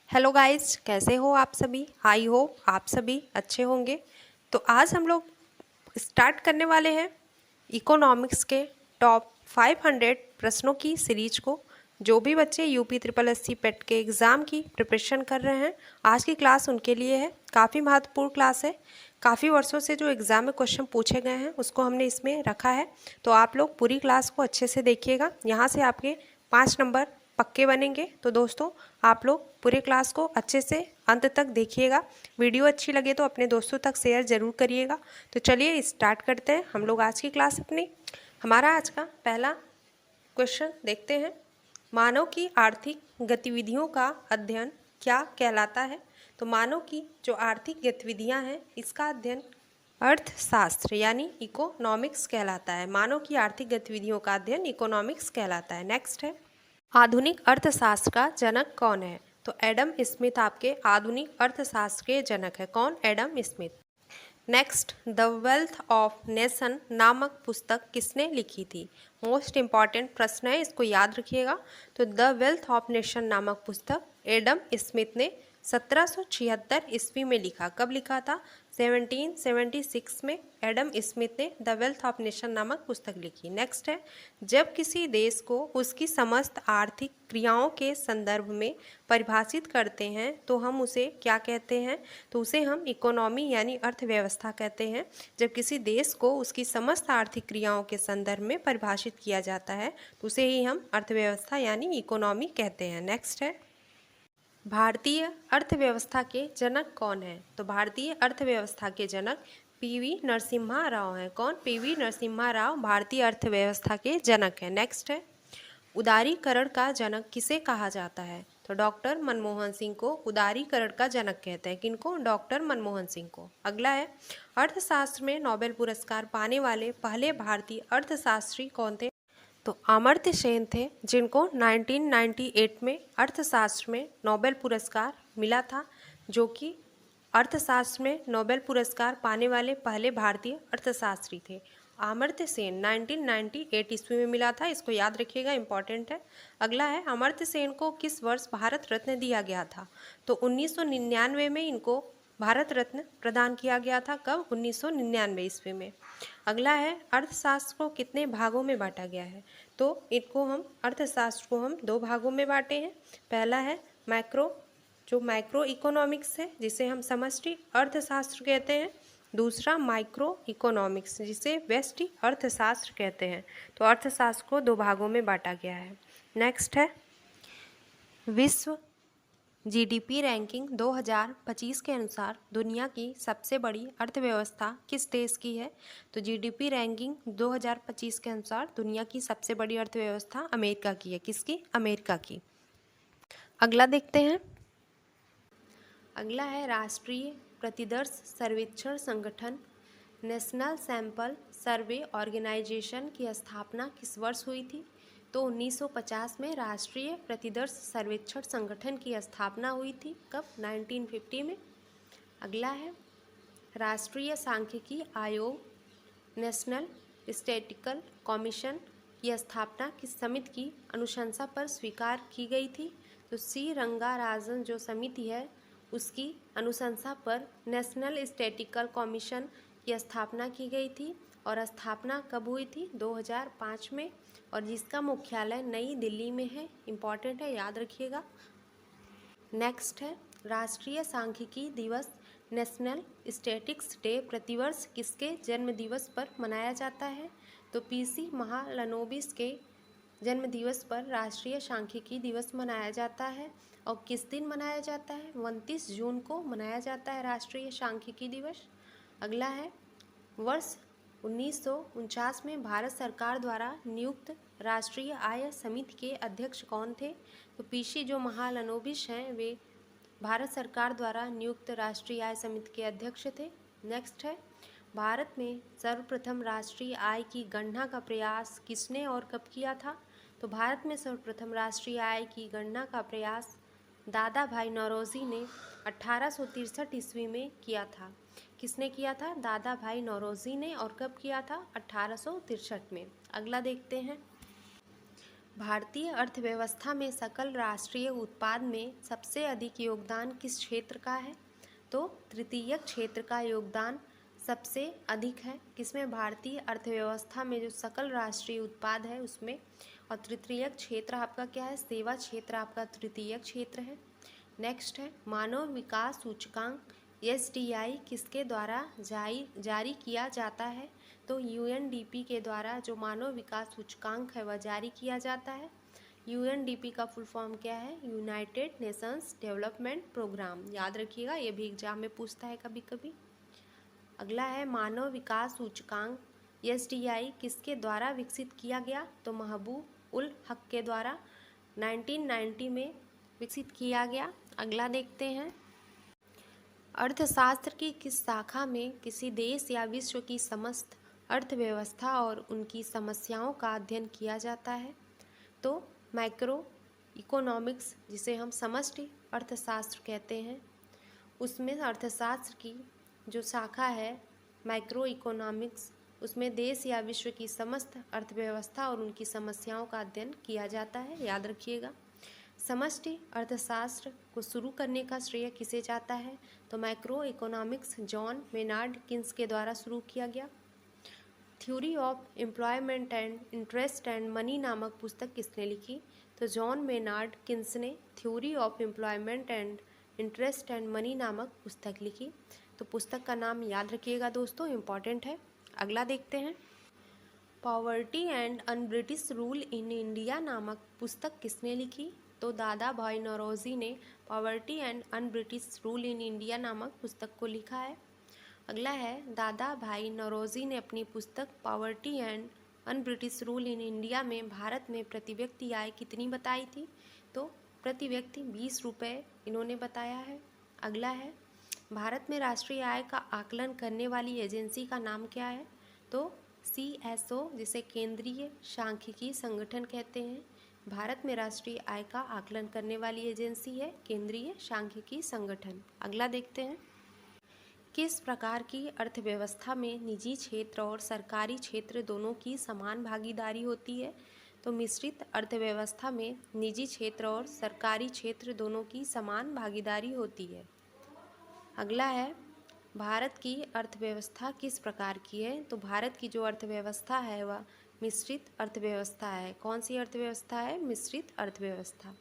Hello guys, कैसे हो आप सभी। आई होप आप सभी अच्छे होंगे। तो आज हम लोग स्टार्ट करने वाले हैं इकोनॉमिक्स के टॉप 500 प्रश्नों की सीरीज को। जो भी बच्चे यूपी ट्रिपल एससी पेट के एग्ज़ाम की प्रिपरेशन कर रहे हैं, आज की क्लास उनके लिए है। काफ़ी महत्वपूर्ण क्लास है। काफ़ी वर्षों से जो एग्ज़ाम में क्वेश्चन पूछे गए हैं उसको हमने इसमें रखा है। तो आप लोग पूरी क्लास को अच्छे से देखिएगा। यहाँ से आपके 5 नंबर पक्के बनेंगे। तो दोस्तों, आप लोग पूरे क्लास को अच्छे से अंत तक देखिएगा। वीडियो अच्छी लगे तो अपने दोस्तों तक शेयर ज़रूर करिएगा। तो चलिए स्टार्ट करते हैं हम लोग आज की क्लास अपनी। हमारा आज का पहला क्वेश्चन देखते हैं। मानव की आर्थिक गतिविधियों का अध्ययन क्या कहलाता है। तो मानव की जो आर्थिक गतिविधियां हैं इसका अध्ययन अर्थशास्त्र यानी इकोनॉमिक्स कहलाता है। मानव की आर्थिक गतिविधियों का अध्ययन इकोनॉमिक्स कहलाता है। नेक्स्ट है, आधुनिक अर्थशास्त्र का जनक कौन है। तो एडम स्मिथ आपके आधुनिक अर्थशास्त्र के जनक है। कौन? Adam Smith. Next, the wealth of nation नामक पुस्तक किसने लिखी थी। मोस्ट इम्पॉर्टेंट प्रश्न है, इसको याद रखिएगा। तो द वेल्थ ऑफ नेशन नामक पुस्तक एडम स्मिथ ने 1776 ईस्वी में लिखा। कब लिखा था? 1776 में एडम स्मिथ ने द वेल्थ ऑफ नेशन नामक पुस्तक लिखी। नेक्स्ट है, जब किसी देश को उसकी समस्त आर्थिक क्रियाओं के संदर्भ में परिभाषित करते हैं तो हम उसे क्या कहते हैं। तो उसे हम इकोनॉमी यानी अर्थव्यवस्था कहते हैं। जब किसी देश को उसकी समस्त आर्थिक क्रियाओं के संदर्भ में परिभाषित किया जाता है तो उसे ही हम अर्थव्यवस्था यानी इकोनॉमी कहते हैं। नेक्स्ट है, भारतीय अर्थव्यवस्था के जनक कौन है। तो भारतीय अर्थव्यवस्था के जनक पीवी नरसिम्हा राव हैं। कौन? पीवी नरसिम्हा राव भारतीय अर्थव्यवस्था के जनक हैं। नेक्स्ट है, उदारीकरण का जनक किसे कहा जाता है। तो डॉक्टर मनमोहन सिंह को उदारीकरण का जनक कहते हैं। किनको? डॉक्टर मनमोहन सिंह को। अगला है, अर्थशास्त्र में नोबेल पुरस्कार पाने वाले पहले भारतीय अर्थशास्त्री कौन थे। तो अमर्त्य सेन थे, जिनको 1998 में अर्थशास्त्र में नोबेल पुरस्कार मिला था, जो कि अर्थशास्त्र में नोबेल पुरस्कार पाने वाले पहले भारतीय अर्थशास्त्री थे। अमर्त्य सेन 1998 ईस्वी में मिला था, इसको याद रखिएगा, इंपॉर्टेंट है। अगला है, अमर्त्य सेन को किस वर्ष भारत रत्न दिया गया था। तो 1999 में इनको भारत रत्न प्रदान किया गया था। कब? 1999 ईस्वी में। अगला है, अर्थशास्त्र को कितने भागों में बांटा गया है। तो इनको हम अर्थशास्त्र को हम 2 भागों में बांटे हैं। पहला है मैक्रो, जो मैक्रो इकोनॉमिक्स है जिसे हम समष्टि अर्थशास्त्र कहते हैं। दूसरा माइक्रो इकोनॉमिक्स जिसे व्यष्टि अर्थशास्त्र कहते हैं। तो अर्थशास्त्र को 2 भागों में बांटा गया है। नेक्स्ट है, विश्व जीडीपी रैंकिंग 2025 के अनुसार दुनिया की सबसे बड़ी अर्थव्यवस्था किस देश की है। तो जीडीपी रैंकिंग 2025 के अनुसार दुनिया की सबसे बड़ी अर्थव्यवस्था अमेरिका की है। किसकी? अमेरिका की। अगला देखते हैं। अगला है, राष्ट्रीय प्रतिदर्श सर्वेक्षण संगठन नेशनल सैंपल सर्वे ऑर्गेनाइजेशन की स्थापना किस वर्ष हुई थी। तो 1950 में राष्ट्रीय प्रतिदर्श सर्वेक्षण संगठन की स्थापना हुई थी। कब? 1950 में। अगला है, राष्ट्रीय सांख्यिकी आयोग नेशनल स्टैटिस्टिकल कमीशन की स्थापना किस समिति की अनुशंसा पर स्वीकार की गई थी। तो सी रंगाराजन जो समिति है उसकी अनुशंसा पर नेशनल स्टैटिस्टिकल कमीशन की स्थापना की गई थी। और स्थापना कब हुई थी? 2005 में। और जिसका मुख्यालय नई दिल्ली में है। इम्पॉर्टेंट है, याद रखिएगा। नेक्स्ट है, राष्ट्रीय सांख्यिकी दिवस नेशनल स्टैटिस्टिक्स डे प्रतिवर्ष किसके जन्म दिवस पर मनाया जाता है। तो पीसी महालनोबिस के जन्म दिवस पर राष्ट्रीय सांख्यिकी दिवस मनाया जाता है। और किस दिन मनाया जाता है? 29 जून को मनाया जाता है राष्ट्रीय सांख्यिकी दिवस। अगला है, वर्ष 1949 में भारत सरकार द्वारा नियुक्त राष्ट्रीय आय समिति के अध्यक्ष कौन थे। तो पीसी जो महालनोबिस हैं वे भारत सरकार द्वारा नियुक्त राष्ट्रीय आय समिति के अध्यक्ष थे। नेक्स्ट है, भारत में सर्वप्रथम राष्ट्रीय आय की गणना का प्रयास किसने और कब किया था। तो भारत में सर्वप्रथम राष्ट्रीय आय की गणना का प्रयास दादा भाई नौरोजी ने 1863 ईस्वी में किया था। किसने किया था? दादा भाई नौरोजी ने। और कब किया था? 1863 में। अगला देखते हैं, भारतीय अर्थव्यवस्था में सकल राष्ट्रीय उत्पाद में सबसे अधिक योगदान किस क्षेत्र का है? तो तृतीयक क्षेत्र का योगदान सबसे अधिक है। किसमें? भारतीय अर्थव्यवस्था में जो सकल राष्ट्रीय उत्पाद है उसमें। और तृतीयक क्षेत्र आपका क्या है? सेवा क्षेत्र आपका तृतीयक क्षेत्र है। नेक्स्ट है मानव विकास सूचकांक SDI किसके द्वारा जारी किया जाता है? तो UNDP के द्वारा जो मानव विकास सूचकांक है वह जारी किया जाता है। UNDP का फुल फॉर्म क्या है? United nations development programme. याद रखिएगा, ये भी एग्जाम में पूछता है कभी कभी। अगला है मानव विकास सूचकांक SDI किसके द्वारा विकसित किया गया? तो महबूब उल हक के द्वारा 1990 में विकसित किया गया। अगला देखते हैं, अर्थशास्त्र की किस शाखा में किसी देश या विश्व की समस्त अर्थव्यवस्था और उनकी समस्याओं का अध्ययन किया जाता है? तो मैक्रो इकोनॉमिक्स, जिसे हम समष्टि अर्थशास्त्र कहते हैं, उसमें अर्थशास्त्र की जो शाखा है मैक्रो इकोनॉमिक्स, उसमें देश या विश्व की समस्त अर्थव्यवस्था और उनकी समस्याओं का अध्ययन किया जाता है। याद रखिएगा। समष्टि अर्थशास्त्र को शुरू करने का श्रेय किसे जाता है? तो macro economics John Maynard Keynes के द्वारा शुरू किया गया। Theory of employment and interest and money नामक पुस्तक किसने लिखी? तो जॉन मेनार्ड किन्स ने theory of employment and interest and money नामक पुस्तक लिखी। तो पुस्तक का नाम याद रखिएगा दोस्तों, इम्पॉर्टेंट है। अगला देखते हैं, poverty and un British rule in India नामक पुस्तक किसने लिखी? तो दादा भाई नौरोजी ने poverty and un British rule in India नामक पुस्तक को लिखा है। अगला है, दादा भाई नौरोजी ने अपनी पुस्तक poverty and un British rule in India में भारत में प्रति व्यक्ति आय कितनी बताई थी? तो प्रति व्यक्ति 20 रुपये इन्होंने बताया है। अगला है, भारत में राष्ट्रीय आय का आकलन करने वाली एजेंसी का नाम क्या है? तो CSO, जिसे केंद्रीय सांख्यिकी संगठन कहते हैं। भारत में राष्ट्रीय आय का आकलन करने वाली एजेंसी है केंद्रीय सांख्यिकी संगठन। अगला देखते हैं, किस प्रकार की अर्थव्यवस्था में निजी क्षेत्र और सरकारी क्षेत्र दोनों की समान भागीदारी होती है? तो मिश्रित अर्थव्यवस्था में निजी क्षेत्र और सरकारी क्षेत्र दोनों की समान भागीदारी होती है। अगला है, भारत की अर्थव्यवस्था किस प्रकार की है? तो भारत की जो अर्थव्यवस्था है वह मिश्रित अर्थव्यवस्था है। कौन सी अर्थव्यवस्था है? मिश्रित अर्थव्यवस्था।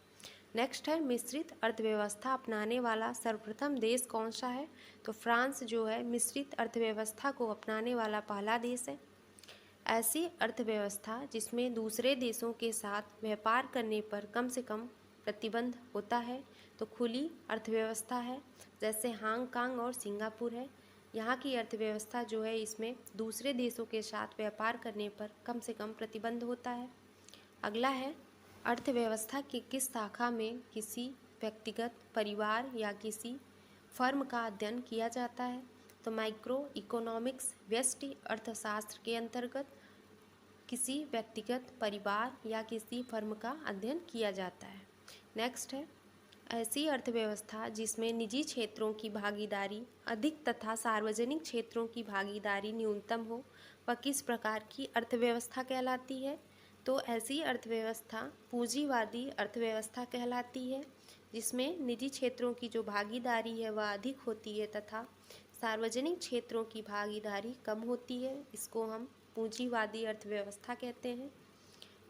नेक्स्ट है, मिश्रित अर्थव्यवस्था अपनाने वाला सर्वप्रथम देश कौन सा है? तो फ्रांस जो है मिश्रित अर्थव्यवस्था को अपनाने वाला पहला देश है। ऐसी अर्थव्यवस्था जिसमें दूसरे देशों के साथ व्यापार करने पर कम से कम प्रतिबंध होता है तो खुली अर्थव्यवस्था है, जैसे हांगकांग और सिंगापुर है। यहाँ की अर्थव्यवस्था जो है इसमें दूसरे देशों के साथ व्यापार करने पर कम से कम प्रतिबंध होता है। अगला है, अर्थव्यवस्था की किस शाखा में किसी व्यक्तिगत, परिवार या किसी फर्म का अध्ययन किया जाता है? तो माइक्रो इकोनॉमिक्स व्यष्टि अर्थशास्त्र के अंतर्गत किसी व्यक्तिगत, परिवार या किसी फर्म का अध्ययन किया जाता है। नेक्स्ट है, ऐसी अर्थव्यवस्था जिसमें निजी क्षेत्रों की भागीदारी अधिक तथा सार्वजनिक क्षेत्रों की भागीदारी न्यूनतम हो, वह किस प्रकार की अर्थव्यवस्था कहलाती है? तो ऐसी अर्थव्यवस्था पूंजीवादी अर्थव्यवस्था कहलाती है, जिसमें निजी क्षेत्रों की जो भागीदारी है वह अधिक होती है तथा सार्वजनिक क्षेत्रों की भागीदारी कम होती है। इसको हम पूंजीवादी अर्थव्यवस्था कहते हैं।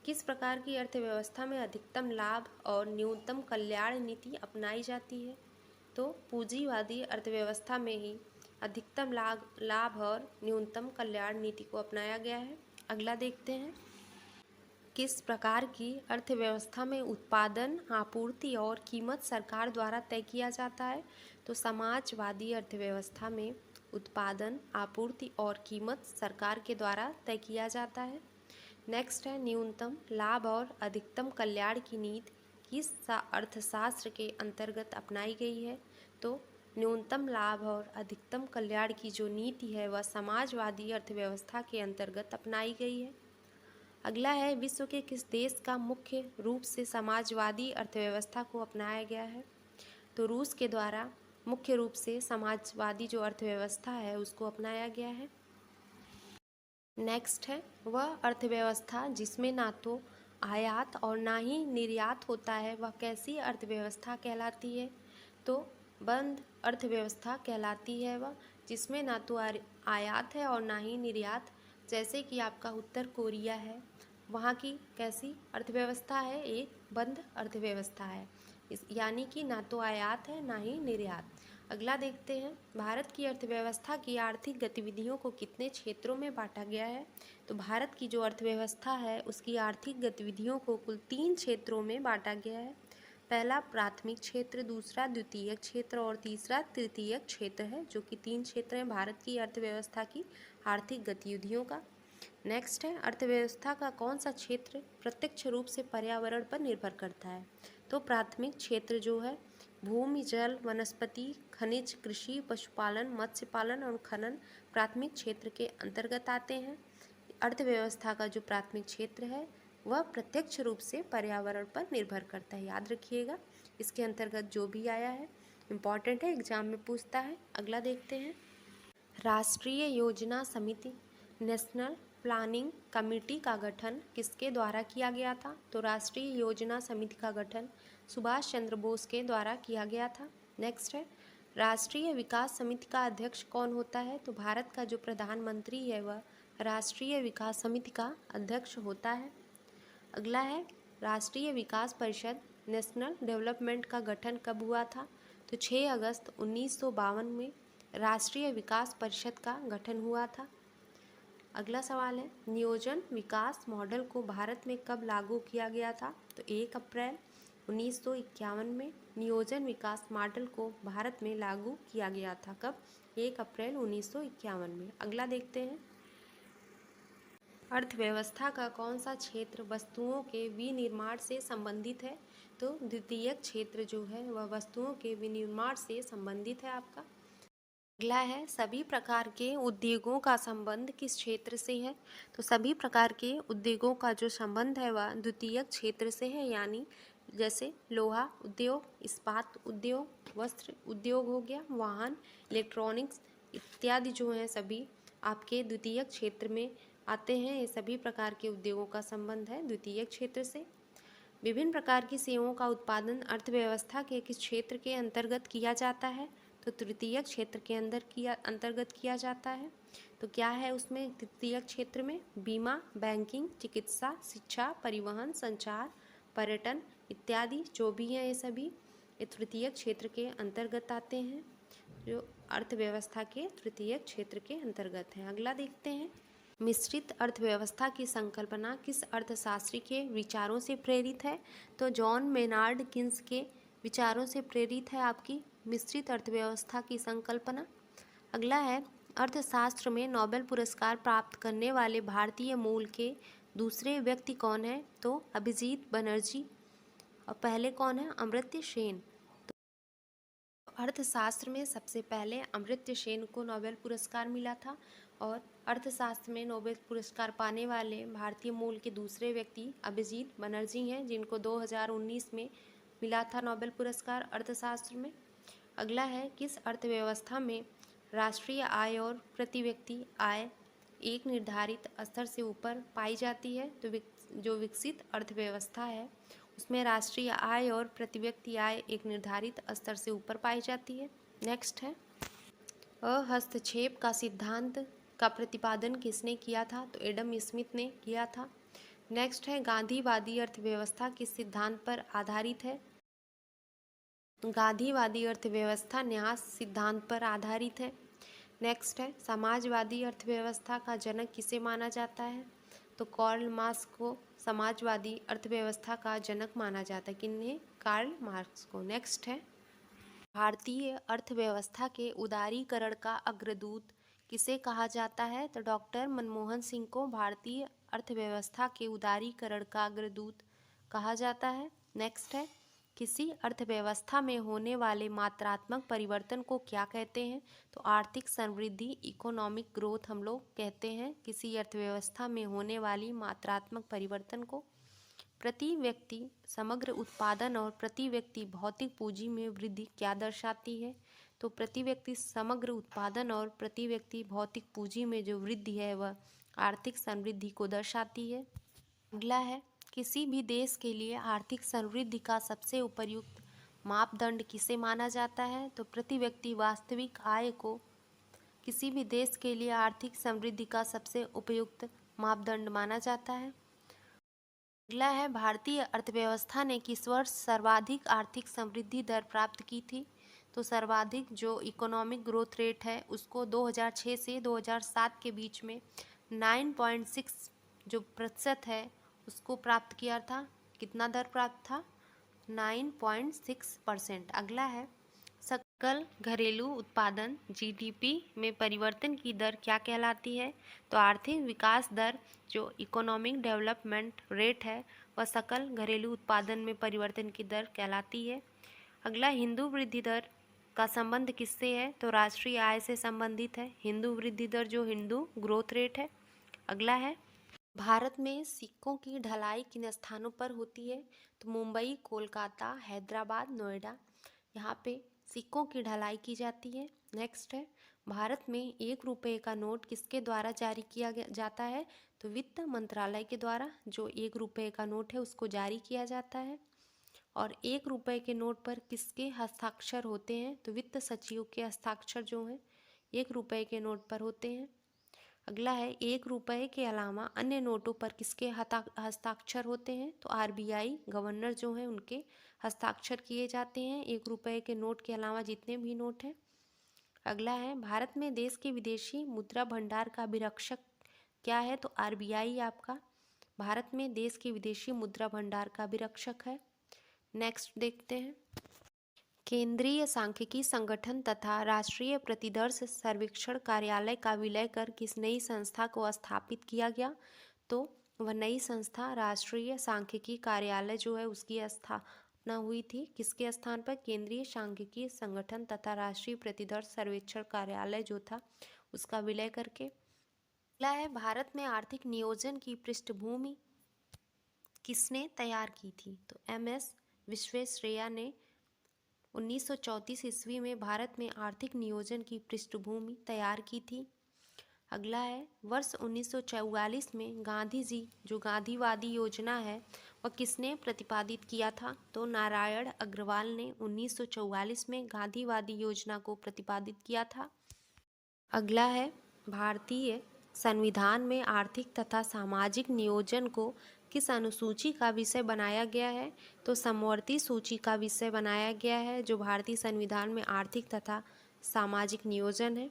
किस प्रकार की अर्थव्यवस्था में अधिकतम लाभ और न्यूनतम कल्याण नीति अपनाई जाती है? तो पूंजीवादी अर्थव्यवस्था में ही अधिकतम लाभ और न्यूनतम कल्याण नीति को अपनाया गया है। अगला देखते हैं, किस प्रकार की अर्थव्यवस्था में उत्पादन, आपूर्ति और कीमत सरकार द्वारा तय किया जाता है? तो समाजवादी अर्थव्यवस्था में उत्पादन, आपूर्ति और कीमत सरकार के द्वारा तय किया जाता है। नेक्स्ट है, न्यूनतम लाभ और अधिकतम कल्याण की नीति किस अर्थशास्त्र के अंतर्गत अपनाई गई है? तो न्यूनतम लाभ और अधिकतम कल्याण की जो नीति है वह समाजवादी अर्थव्यवस्था के अंतर्गत अपनाई गई है। अगला है, विश्व के किस देश का मुख्य रूप से समाजवादी अर्थव्यवस्था को अपनाया गया है? तो रूस के द्वारा मुख्य रूप से समाजवादी जो अर्थव्यवस्था है उसको अपनाया गया है। नेक्स्ट है, वह अर्थव्यवस्था जिसमें ना तो आयात और ना ही निर्यात होता है वह कैसी अर्थव्यवस्था कहलाती है? तो बंद अर्थव्यवस्था कहलाती है वह, जिसमें ना तो आयात है और ना ही निर्यात। जैसे कि आपका उत्तर कोरिया है, वहाँ की कैसी अर्थव्यवस्था है? एक बंद अर्थव्यवस्था है। यानी कि ना तो आयात है ना ही निर्यात। अगला देखते हैं, भारत की अर्थव्यवस्था की आर्थिक गतिविधियों को कितने क्षेत्रों में बांटा गया है? तो भारत की जो अर्थव्यवस्था है उसकी आर्थिक गतिविधियों को कुल 3 क्षेत्रों में बांटा गया है। पहला प्राथमिक क्षेत्र, दूसरा द्वितीयक क्षेत्र और तीसरा तृतीयक क्षेत्र है, जो कि 3 क्षेत्र हैं भारत की अर्थव्यवस्था की आर्थिक गतिविधियों का। नेक्स्ट है, अर्थव्यवस्था का कौन सा क्षेत्र प्रत्यक्ष रूप से पर्यावरण पर निर्भर करता है? तो प्राथमिक क्षेत्र जो है भूमि, जल, वनस्पति, खनिज, कृषि, पशुपालन, मत्स्य पालन और खनन प्राथमिक क्षेत्र के अंतर्गत आते हैं। अर्थव्यवस्था का जो प्राथमिक क्षेत्र है वह प्रत्यक्ष रूप से पर्यावरण पर निर्भर करता है, याद रखिएगा। इसके अंतर्गत जो भी आया है इम्पॉर्टेंट है, एग्जाम में पूछता है। अगला देखते हैं, राष्ट्रीय योजना समिति नेशनल प्लानिंग कमेटी का गठन किसके द्वारा किया गया था? तो राष्ट्रीय योजना समिति का गठन सुभाष चंद्र बोस के द्वारा किया गया था। नेक्स्ट है, राष्ट्रीय विकास समिति का अध्यक्ष कौन होता है? तो भारत का जो प्रधानमंत्री है वह राष्ट्रीय विकास समिति का अध्यक्ष होता है। अगला है, राष्ट्रीय विकास परिषद नेशनल डेवलपमेंट का गठन कब हुआ था? तो 6 अगस्त 1952 में राष्ट्रीय विकास परिषद का गठन हुआ था। अगला सवाल है, नियोजन विकास मॉडल को भारत में कब लागू किया गया था? तो 1 अप्रैल 1951 में नियोजन विकास मॉडल को भारत में लागू किया गया था। कब? 1 अप्रैल 1951 में। अगला देखते हैं, अर्थव्यवस्था का कौन सा क्षेत्र वस्तुओं के विनिर्माण से संबंधित है? तो द्वितीयक क्षेत्र जो है वह वस्तुओं के विनिर्माण से संबंधित है आपका। अगला है, सभी प्रकार के उद्योगों का संबंध किस क्षेत्र से है? तो सभी प्रकार के उद्योगों का जो संबंध है वह द्वितीयक क्षेत्र से है, यानी जैसे लोहा उद्योग, इस्पात उद्योग, वस्त्र उद्योग हो गया, वाहन, इलेक्ट्रॉनिक्स इत्यादि जो हैं सभी आपके द्वितीयक क्षेत्र में आते हैं। ये सभी प्रकार के उद्योगों का संबंध है द्वितीयक क्षेत्र से। विभिन्न प्रकार की सेवाओं का उत्पादन अर्थव्यवस्था के किस क्षेत्र के अंतर्गत किया जाता है? तो तृतीयक क्षेत्र के अंतर्गत किया जाता है। तो क्या है उसमें तृतीयक क्षेत्र में? बीमा, बैंकिंग, चिकित्सा, शिक्षा, परिवहन, संचार, पर्यटन इत्यादि जो भी हैं ये सभी ये तृतीयक क्षेत्र के अंतर्गत आते हैं, जो अर्थव्यवस्था के तृतीयक क्षेत्र के अंतर्गत हैं। अगला देखते हैं, मिश्रित अर्थव्यवस्था की संकल्पना किस अर्थशास्त्री के विचारों से प्रेरित है? तो जॉन मेनार्ड किन्स के विचारों से प्रेरित है आपकी मिश्रित अर्थव्यवस्था की संकल्पना। अगला है, अर्थशास्त्र में नोबेल पुरस्कार प्राप्त करने वाले भारतीय मूल के दूसरे व्यक्ति कौन है? तो अभिजीत बनर्जी। और पहले कौन है? अमर्त्य सेन। अर्थशास्त्र में सबसे पहले अमर्त्य सेन को नोबेल पुरस्कार मिला था और अर्थशास्त्र में नोबेल पुरस्कार पाने वाले भारतीय मूल के दूसरे व्यक्ति अभिजीत बनर्जी हैं, जिनको 2019 में मिला था नोबेल पुरस्कार अर्थशास्त्र में। अगला है, किस अर्थव्यवस्था में राष्ट्रीय आय और प्रति व्यक्ति आय एक निर्धारित स्तर से ऊपर पाई जाती है? तो जो विकसित अर्थव्यवस्था है उसमें राष्ट्रीय आय और प्रति व्यक्ति आय एक निर्धारित स्तर से ऊपर पाई जाती है। नेक्स्ट है, हस्तक्षेप का सिद्धांत का प्रतिपादन किसने किया था? तो एडम स्मिथ ने किया था। नेक्स्ट है, गांधीवादी अर्थव्यवस्था किस सिद्धांत पर आधारित है? गांधीवादी अर्थव्यवस्था न्यास सिद्धांत पर आधारित है। नेक्स्ट है, समाजवादी अर्थव्यवस्था का जनक किसे माना जाता है? तो कार्ल मार्क्स को समाजवादी अर्थव्यवस्था का जनक माना जाता है। किन्हें? कार्ल मार्क्स को। नेक्स्ट है, भारतीय अर्थव्यवस्था के उदारीकरण का अग्रदूत किसे कहा जाता है? तो डॉक्टर मनमोहन सिंह को भारतीय अर्थव्यवस्था के उदारीकरण का अग्रदूत कहा जाता है। नेक्स्ट है, किसी अर्थव्यवस्था में होने वाले मात्रात्मक परिवर्तन को क्या कहते हैं? तो आर्थिक समृद्धि, इकोनॉमिक ग्रोथ हम लोग कहते हैं किसी अर्थव्यवस्था में होने वाली मात्रात्मक परिवर्तन को। प्रति व्यक्ति समग्र उत्पादन और प्रति व्यक्ति भौतिक पूंजी में वृद्धि क्या दर्शाती है? तो प्रति व्यक्ति समग्र उत्पादन और प्रति व्यक्ति भौतिक पूंजी में जो वृद्धि है वह आर्थिक समृद्धि को दर्शाती है। अगला है, किसी भी देश के लिए आर्थिक समृद्धि का सबसे उपयुक्त मापदंड किसे माना जाता है? तो प्रति व्यक्ति वास्तविक आय को किसी भी देश के लिए आर्थिक समृद्धि का सबसे उपयुक्त मापदंड माना जाता है। अगला है, भारतीय अर्थव्यवस्था ने किस वर्ष सर्वाधिक आर्थिक समृद्धि दर प्राप्त की थी? तो सर्वाधिक जो इकोनॉमिक ग्रोथ रेट है उसको 2006 से 2007 के बीच में 9.6 जो प्रतिशत है उसको प्राप्त किया था। कितना दर प्राप्त था? 9.6%। अगला है, सकल घरेलू उत्पादन जीडीपी में परिवर्तन की दर क्या कहलाती है? तो आर्थिक विकास दर जो इकोनॉमिक डेवलपमेंट रेट है वह सकल घरेलू उत्पादन में परिवर्तन की दर कहलाती है। अगला, हिंदू वृद्धि दर का संबंध किससे है? तो राष्ट्रीय आय से संबंधित है। हिंदू वृद्धि दर जो हिंदू ग्रोथ रेट है। अगला है, भारत में सिक्कों की ढलाई किन स्थानों पर होती है? तो मुंबई, कोलकाता, हैदराबाद, नोएडा, यहाँ पे सिक्कों की ढलाई की जाती है। नेक्स्ट है, भारत में 1 रुपये का नोट किसके द्वारा जारी किया जाता है? तो वित्त मंत्रालय के द्वारा जो 1 रुपये का नोट है उसको जारी किया जाता है। और 1 रुपये के नोट पर किसके हस्ताक्षर होते हैं? तो वित्त सचिव के हस्ताक्षर जो हैं 1 रुपये के नोट पर होते हैं। अगला है, 1 रुपये के अलावा अन्य नोटों पर किसके हस्ताक्षर होते हैं? तो आरबीआई गवर्नर जो हैं उनके हस्ताक्षर किए जाते हैं 1 रुपये के नोट के अलावा जितने भी नोट हैं। अगला है, भारत में देश के विदेशी मुद्रा भंडार का अभिरक्षक क्या है? तो आरबीआई आपका भारत में देश के विदेशी मुद्रा भंडार का अभिरक्षक है। नेक्स्ट देखते हैं, केंद्रीय सांख्यिकी संगठन तथा राष्ट्रीय प्रतिदर्श सर्वेक्षण कार्यालय का विलय कर किस नई संस्था को स्थापित किया गया? तो वह नई संस्था राष्ट्रीय सांख्यिकी कार्यालय जो है उसकी स्थापना हुई थी। किसके स्थान पर? केंद्रीय सांख्यिकी संगठन तथा राष्ट्रीय प्रतिदर्श सर्वेक्षण कार्यालय जो था उसका विलय करके। अगला है, भारत में आर्थिक नियोजन की पृष्ठभूमि किसने तैयार की थी? तो एम.एस. विश्वेश्वरैया ने 1934 ईस्वी में भारत में आर्थिक नियोजन की पृष्ठभूमि तैयार की थी। अगला है, वर्ष 1944 में गांधी जी जो गांधीवादी योजना है वह किसने प्रतिपादित किया था? तो नारायण अग्रवाल ने 1944 में गांधीवादी योजना को प्रतिपादित किया था। अगला है, भारतीय संविधान में आर्थिक तथा सामाजिक नियोजन को किस अनुसूची का विषय बनाया गया है? तो समवर्ती सूची का विषय बनाया गया है जो भारतीय संविधान में आर्थिक तथा सामाजिक नियोजन है।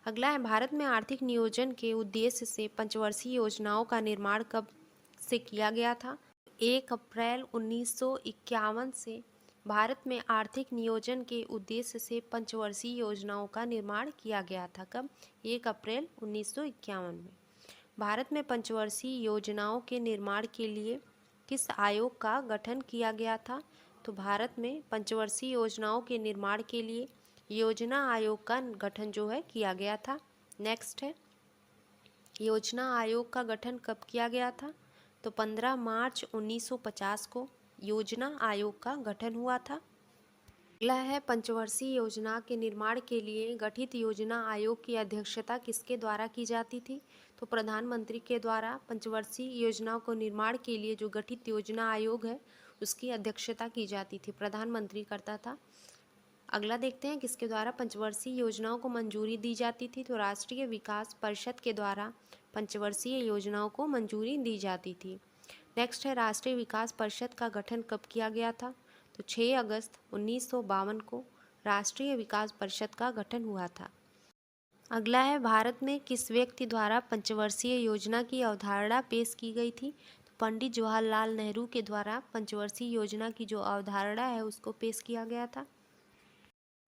अगला है, भारत में आर्थिक नियोजन के उद्देश्य से पंचवर्षीय योजनाओं का निर्माण कब से किया गया था? 1 अप्रैल 1951 से भारत में आर्थिक नियोजन के उद्देश्य से पंचवर्षीय योजनाओं का निर्माण किया गया था। कब? 1 अप्रैल 1951 में। भारत में पंचवर्षीय योजनाओं के निर्माण के लिए किस आयोग का गठन किया गया था? तो भारत में पंचवर्षीय योजनाओं के निर्माण के लिए योजना आयोग का गठन जो है किया गया था। नेक्स्ट है, योजना आयोग का गठन कब किया गया था? तो 15 मार्च 1950 को योजना आयोग का गठन हुआ था। अगला है, पंचवर्षीय योजना के निर्माण के लिए गठित योजना आयोग की अध्यक्षता किसके द्वारा की जाती थी? तो प्रधानमंत्री के द्वारा पंचवर्षीय योजनाओं को निर्माण के लिए जो गठित योजना आयोग है उसकी अध्यक्षता की जाती थी, प्रधानमंत्री करता था। अगला देखते हैं, किसके द्वारा पंचवर्षीय योजनाओं को मंजूरी दी जाती थी? तो राष्ट्रीय विकास परिषद के द्वारा पंचवर्षीय योजनाओं को मंजूरी दी जाती थी। नेक्स्ट है, राष्ट्रीय विकास परिषद का गठन कब किया गया था? तो 6 अगस्त 1952 को राष्ट्रीय विकास परिषद का गठन हुआ था। अगला है, भारत में किस व्यक्ति द्वारा पंचवर्षीय योजना की अवधारणा पेश की गई थी? तो पंडित जवाहरलाल नेहरू के द्वारा पंचवर्षीय योजना की जो अवधारणा है उसको पेश किया गया था।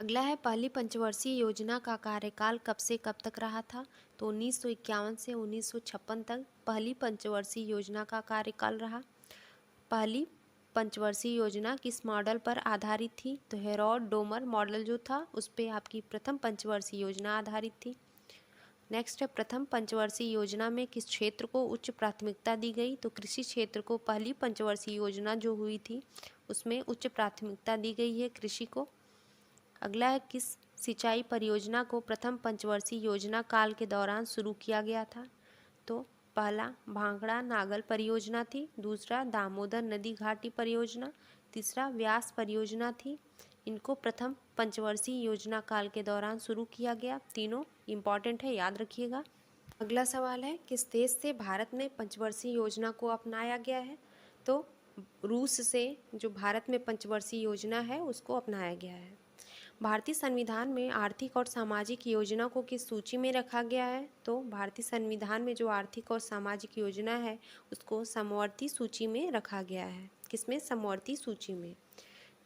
अगला है, पहली पंचवर्षीय योजना का कार्यकाल कब से कब तक रहा था? तो 1951 से 1956 तक पहली पंचवर्षीय योजना का कार्यकाल रहा। पहली पंचवर्षीय योजना किस मॉडल पर आधारित थी? तो हेरोड डोमर मॉडल जो था उस पर आपकी प्रथम पंचवर्षीय योजना आधारित थी। नेक्स्ट है, प्रथम पंचवर्षीय योजना में किस क्षेत्र को उच्च प्राथमिकता दी गई? तो कृषि क्षेत्र को पहली पंचवर्षीय योजना जो हुई थी उसमें उच्च प्राथमिकता दी गई है कृषि को। अगला है, किस सिंचाई परियोजना को प्रथम पंचवर्षीय योजना काल के दौरान शुरू किया गया था? तो पहला भांगड़ा नागल परियोजना थी, दूसरा दामोदर नदी घाटी परियोजना, तीसरा व्यास परियोजना थी। इनको प्रथम पंचवर्षीय योजना काल के दौरान शुरू किया गया। तीनों इम्पॉर्टेंट है, याद रखिएगा। अगला सवाल है, किस देश से भारत में पंचवर्षीय योजना को अपनाया गया है? तो रूस से जो भारत में पंचवर्षीय योजना है उसको अपनाया गया है। भारतीय संविधान में आर्थिक और सामाजिक योजना को किस सूची में रखा गया है? तो भारतीय संविधान में जो आर्थिक और सामाजिक योजना है उसको समवर्ती सूची में रखा गया है। किसमें? समवर्ती सूची में।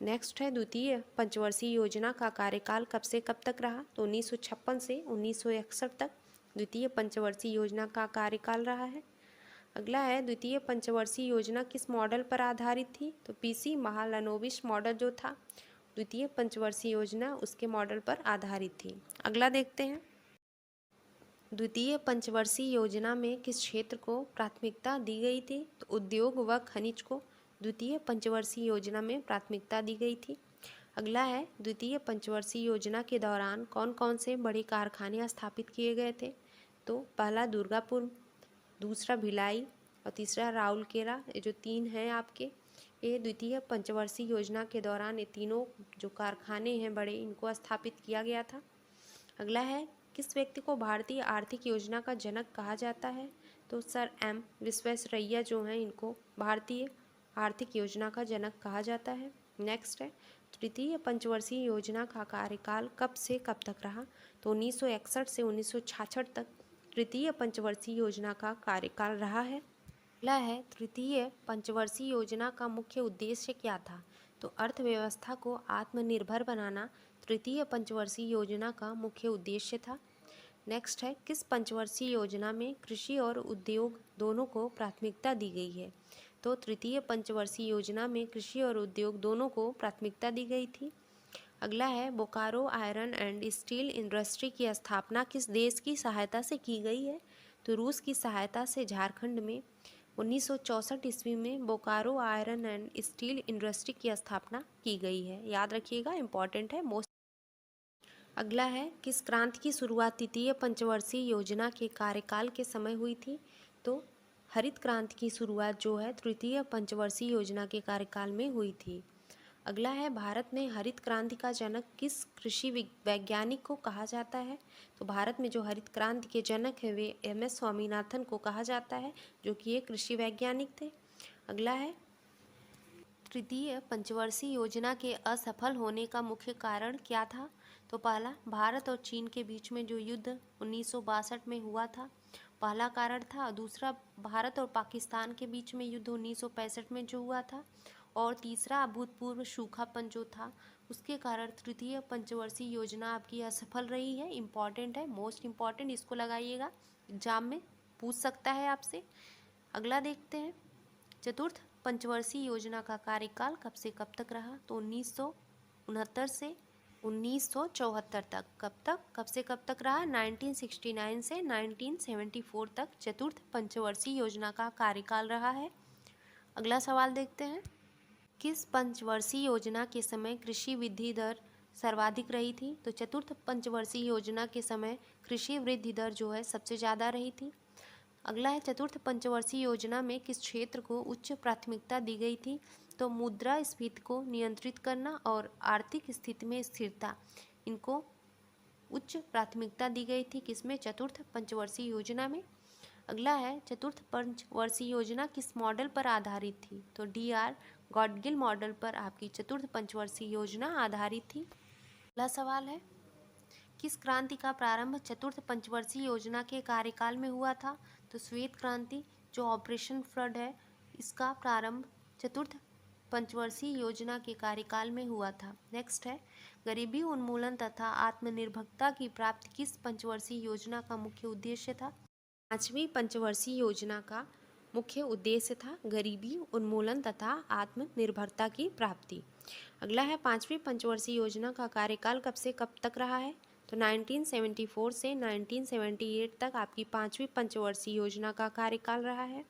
नेक्स्ट है, द्वितीय पंचवर्षीय योजना का कार्यकाल कब से कब तक रहा? तो 1956 से 1961 तक द्वितीय पंचवर्षीय योजना का कार्यकाल रहा है। अगला है, द्वितीय पंचवर्षीय योजना किस मॉडल पर आधारित थी? तो पीसी महालनोबिस मॉडल जो था द्वितीय पंचवर्षीय योजना उसके मॉडल पर आधारित थी। अगला देखते हैं, द्वितीय पंचवर्षीय योजना में किस क्षेत्र को प्राथमिकता दी गई थी? तो उद्योग व खनिज को द्वितीय पंचवर्षीय योजना में प्राथमिकता दी गई थी। अगला है, द्वितीय पंचवर्षीय योजना के दौरान कौन कौन से बड़े कारखाने स्थापित किए गए थे? तो पहला दुर्गापुर, दूसरा भिलाई और तीसरा राउरकेला। ये जो तीन हैं आपके, ये द्वितीय पंचवर्षीय योजना के दौरान ये तीनों जो कारखाने हैं बड़े, इनको स्थापित किया गया था। अगला है, किस व्यक्ति को भारतीय आर्थिक योजना का जनक कहा जाता है? तो सर एम विश्वेश्वरैया जो हैं इनको भारतीय आर्थिक योजना का जनक कहा जाता है। नेक्स्ट है, तृतीय पंचवर्षीय योजना का कार्यकाल कब से कब तक रहा? तो 1961 से 1966 तक तृतीय पंचवर्षीय योजना का कार्यकाल रहा है। अगला है, तृतीय पंचवर्षीय योजना का मुख्य उद्देश्य क्या था? तो अर्थव्यवस्था को आत्मनिर्भर बनाना तृतीय पंचवर्षीय योजना का मुख्य उद्देश्य था। नेक्स्ट है, किस पंचवर्षीय योजना में कृषि और उद्योग दोनों को प्राथमिकता दी गई है? तो तृतीय पंचवर्षीय योजना में कृषि और उद्योग दोनों को प्राथमिकता दी गई थी। अगला है, Bokaro iron and steel industry की स्थापना किस देश की सहायता से की गई है? तो रूस की सहायता से झारखंड में 1964 ईस्वी में Bokaro iron and steel industry की स्थापना की गई है। याद रखिएगा, इंपॉर्टेंट है, मोस्ट। अगला है, किस क्रांति की शुरुआत तृतीय पंचवर्षीय योजना के कार्यकाल के समय हुई थी? तो हरित क्रांति की शुरुआत जो है तृतीय पंचवर्षीय योजना के कार्यकाल में हुई थी। अगला है, भारत में हरित क्रांति का जनक किस कृषि वैज्ञानिक को कहा जाता है? तो भारत में जो हरित क्रांति के जनक है वे एम.एस. स्वामीनाथन को कहा जाता है, जो कि एक कृषि वैज्ञानिक थे। अगला है, तृतीय पंचवर्षीय योजना के असफल होने का मुख्य कारण क्या था? तो पहला, भारत और चीन के बीच में जो युद्ध 1962 में हुआ था, पहला कारण था। दूसरा, भारत और पाकिस्तान के बीच में युद्ध 1965 में जो हुआ था। और तीसरा, अभूतपूर्व सूखापन जो था, उसके कारण तृतीय पंचवर्षीय योजना आपकी असफल रही है। इम्पॉर्टेंट है, मोस्ट इम्पॉर्टेंट, इसको लगाइएगा, एग्जाम में पूछ सकता है आपसे। अगला देखते हैं, चतुर्थ पंचवर्षीय योजना का कार्यकाल कब से कब तक रहा? तो 1969 से 1974 तक। कब से कब तक रहा? 1969 से 1974 तक चतुर्थ पंचवर्षीय योजना का कार्यकाल रहा है। अगला सवाल देखते हैं, किस पंचवर्षीय योजना के समय कृषि वृद्धि दर सर्वाधिक रही थी? तो चतुर्थ पंचवर्षीय योजना के समय कृषि वृद्धि दर जो है सबसे ज़्यादा रही थी। अगला है, चतुर्थ पंचवर्षीय योजना में किस क्षेत्र को उच्च प्राथमिकता दी गई थी? तो मुद्रास्फीति को नियंत्रित करना और आर्थिक स्थिति में स्थिरता, इनको उच्च प्राथमिकता दी गई थी। किसमें? चतुर्थ पंचवर्षीय योजना में। अगला है, चतुर्थ पंचवर्षीय योजना किस मॉडल पर आधारित थी? तो DR गॉडगिल मॉडल पर आपकी चतुर्थ पंचवर्षीय योजना आधारित थी। अगला सवाल है, किस क्रांति का प्रारंभ चतुर्थ पंचवर्षीय योजना के कार्यकाल में हुआ था? तो श्वेत क्रांति जो ऑपरेशन फ्लड है, इसका प्रारंभ चतुर्थ पंचवर्षीय योजना के कार्यकाल में हुआ था। नेक्स्ट है, गरीबी उन्मूलन तथा आत्मनिर्भरता की प्राप्ति किस पंचवर्षीय योजना का मुख्य उद्देश्य था? पांचवी पंचवर्षीय योजना का मुख्य उद्देश्य था गरीबी उन्मूलन तथा आत्मनिर्भरता की प्राप्ति। अगला है, पांचवी पंचवर्षीय योजना का कार्यकाल कब से कब तक रहा है? तो 1974 से 1978 तक आपकी पांचवी पंचवर्षीय योजना का कार्यकाल रहा है।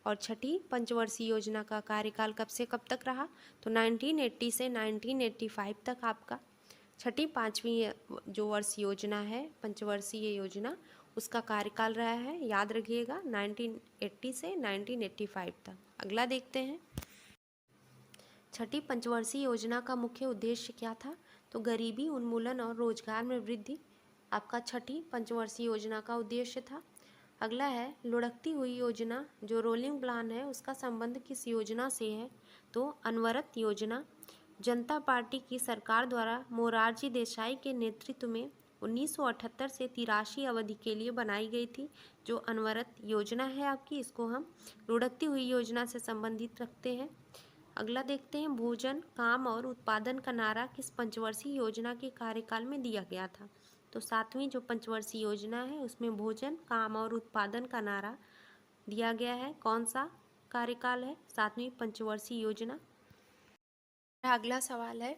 और छठी पंचवर्षीय योजना का कार्यकाल कब से कब तक रहा? तो 1980 से 1985 तक आपका छठी पांचवी जो वर्ष योजना है पंचवर्षीय योजना, उसका कार्यकाल रहा है, याद रखिएगा, 1980 से 1985 तक। अगला देखते हैं, छठी पंचवर्षीय योजना का मुख्य उद्देश्य क्या था? तो गरीबी उन्मूलन और रोजगार में वृद्धि आपका छठी पंचवर्षीय योजना का उद्देश्य था। अगला है लुढ़कती हुई योजना, जो रोलिंग प्लान है उसका संबंध किस योजना से है? तो अनवरत योजना जनता पार्टी की सरकार द्वारा मोरारजी देसाई के नेतृत्व में 1978 से 83 अवधि के लिए बनाई गई थी। जो अनवरत योजना है आपकी, इसको हम लुढ़कती हुई योजना से संबंधित रखते हैं। अगला देखते हैं, भोजन, काम और उत्पादन का नारा किस पंचवर्षीय योजना के कार्यकाल में दिया गया था? तो 7वीं जो पंचवर्षीय योजना है उसमें भोजन, काम और उत्पादन का नारा दिया गया है। कौन सा कार्यकाल है 7वीं पंचवर्षीय योजना? अगला सवाल है,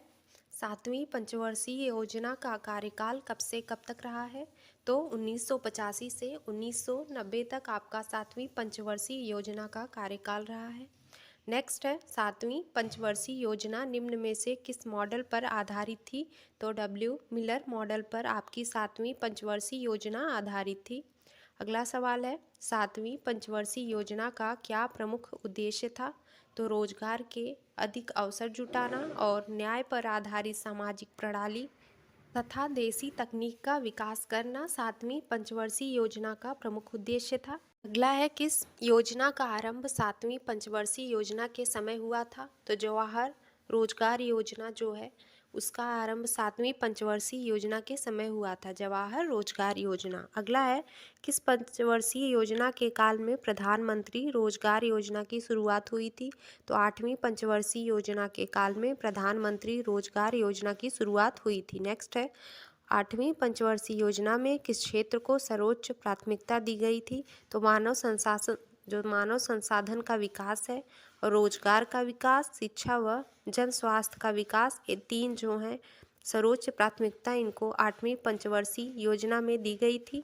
7वीं पंचवर्षीय योजना का कार्यकाल कब से कब तक रहा है? तो 1985 से 1990 तक आपका 7वीं पंचवर्षीय योजना का कार्यकाल रहा है। नेक्स्ट है, 7वीं पंचवर्षीय योजना निम्न में से किस मॉडल पर आधारित थी? तो डब्ल्यू मिलर मॉडल पर आपकी 7वीं पंचवर्षीय योजना आधारित थी। अगला सवाल है, 7वीं पंचवर्षीय योजना का क्या प्रमुख उद्देश्य था? तो रोजगार के अधिक अवसर जुटाना और न्याय पर आधारित सामाजिक प्रणाली तथा देसी तकनीक का विकास करना 7वीं पंचवर्षीय योजना का प्रमुख उद्देश्य था। अगला है, किस योजना का आरंभ 7वीं पंचवर्षीय योजना के समय हुआ था? तो जवाहर रोजगार योजना जो है उसका आरंभ 7वीं पंचवर्षीय योजना के समय हुआ था, जवाहर रोजगार योजना। अगला है, किस पंचवर्षीय योजना के काल में प्रधानमंत्री रोजगार योजना की शुरुआत हुई थी? तो 8वीं पंचवर्षीय योजना के काल में प्रधानमंत्री रोजगार योजना की शुरुआत हुई थी। नेक्स्ट है, 8वीं पंचवर्षीय योजना में किस क्षेत्र को सर्वोच्च प्राथमिकता दी गई थी? तो मानव संसाधन का विकास है, और रोजगार का विकास, शिक्षा व जन स्वास्थ्य का विकास, ये 3 जो हैं सर्वोच्च प्राथमिकता इनको 8वीं पंचवर्षीय योजना में दी गई थी।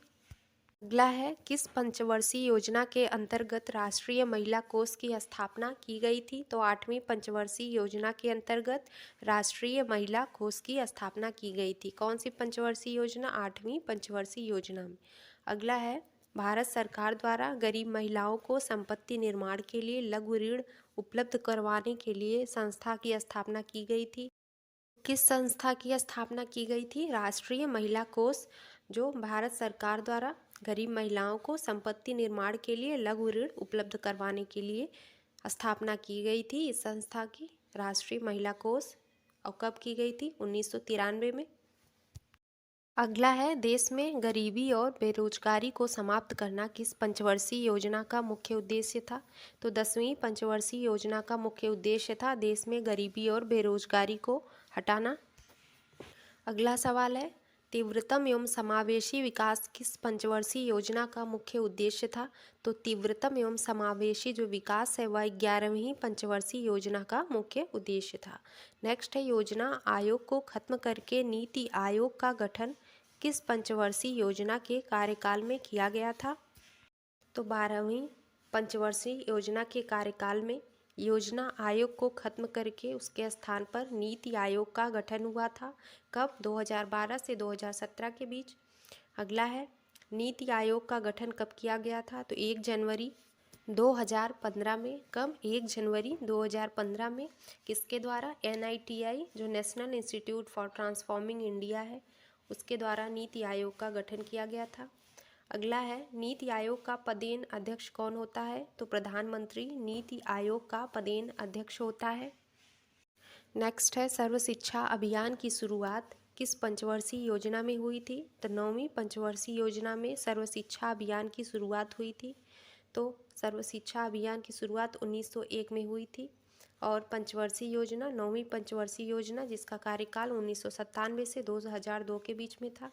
अगला है, किस पंचवर्षीय योजना के अंतर्गत राष्ट्रीय महिला कोष की स्थापना की गई थी? तो 8वीं पंचवर्षीय योजना के अंतर्गत राष्ट्रीय महिला कोष की स्थापना की गई थी। कौन सी पंचवर्षीय योजना? 8वीं पंचवर्षीय योजना में। अगला है, भारत सरकार द्वारा गरीब महिलाओं को संपत्ति निर्माण के लिए लघु ऋण उपलब्ध करवाने के लिए संस्था की स्थापना की गई थी। किस संस्था की स्थापना की गई थी? राष्ट्रीय महिला कोष, जो भारत सरकार द्वारा गरीब महिलाओं को संपत्ति निर्माण के लिए लघु ऋण उपलब्ध करवाने के लिए स्थापना की गई थी इस संस्था की, राष्ट्रीय महिला कोष। और कब की गई थी? 1993 में। अगला है, देश में गरीबी और बेरोजगारी को समाप्त करना किस पंचवर्षीय योजना का मुख्य उद्देश्य था? तो 10वीं पंचवर्षीय योजना का मुख्य उद्देश्य था देश में गरीबी और बेरोजगारी को हटाना। अगला सवाल है, तीव्रतम एवं समावेशी विकास किस पंचवर्षीय योजना का मुख्य उद्देश्य था? तो तीव्रतम एवं समावेशी जो विकास है वह 11वीं पंचवर्षीय योजना का मुख्य उद्देश्य था। नेक्स्ट है, योजना आयोग को खत्म करके नीति आयोग का गठन किस पंचवर्षीय योजना के कार्यकाल में किया गया था? तो 12वीं पंचवर्षीय योजना के कार्यकाल में योजना आयोग को खत्म करके उसके स्थान पर नीति आयोग का गठन हुआ था। कब? 2012 से 2017 के बीच। अगला है, नीति आयोग का गठन कब किया गया था? तो 1 जनवरी 2015 में। कब? 1 जनवरी 2015 में। किसके द्वारा? NITI जो national institute for transforming India है उसके द्वारा नीति आयोग का गठन किया गया था। अगला है, नीति आयोग का पदेन अध्यक्ष कौन होता है? तो प्रधानमंत्री नीति आयोग का पदेन अध्यक्ष होता है। नेक्स्ट है, सर्व शिक्षा अभियान की शुरुआत किस पंचवर्षीय योजना में हुई थी? तो 9वीं पंचवर्षीय योजना में सर्व शिक्षा अभियान की शुरुआत हुई थी। तो सर्व शिक्षा अभियान की शुरुआत 1901 में हुई थी। और पंचवर्षीय योजना 9वीं पंचवर्षीय योजना जिसका कार्यकाल 1997 से 2002 के बीच में था।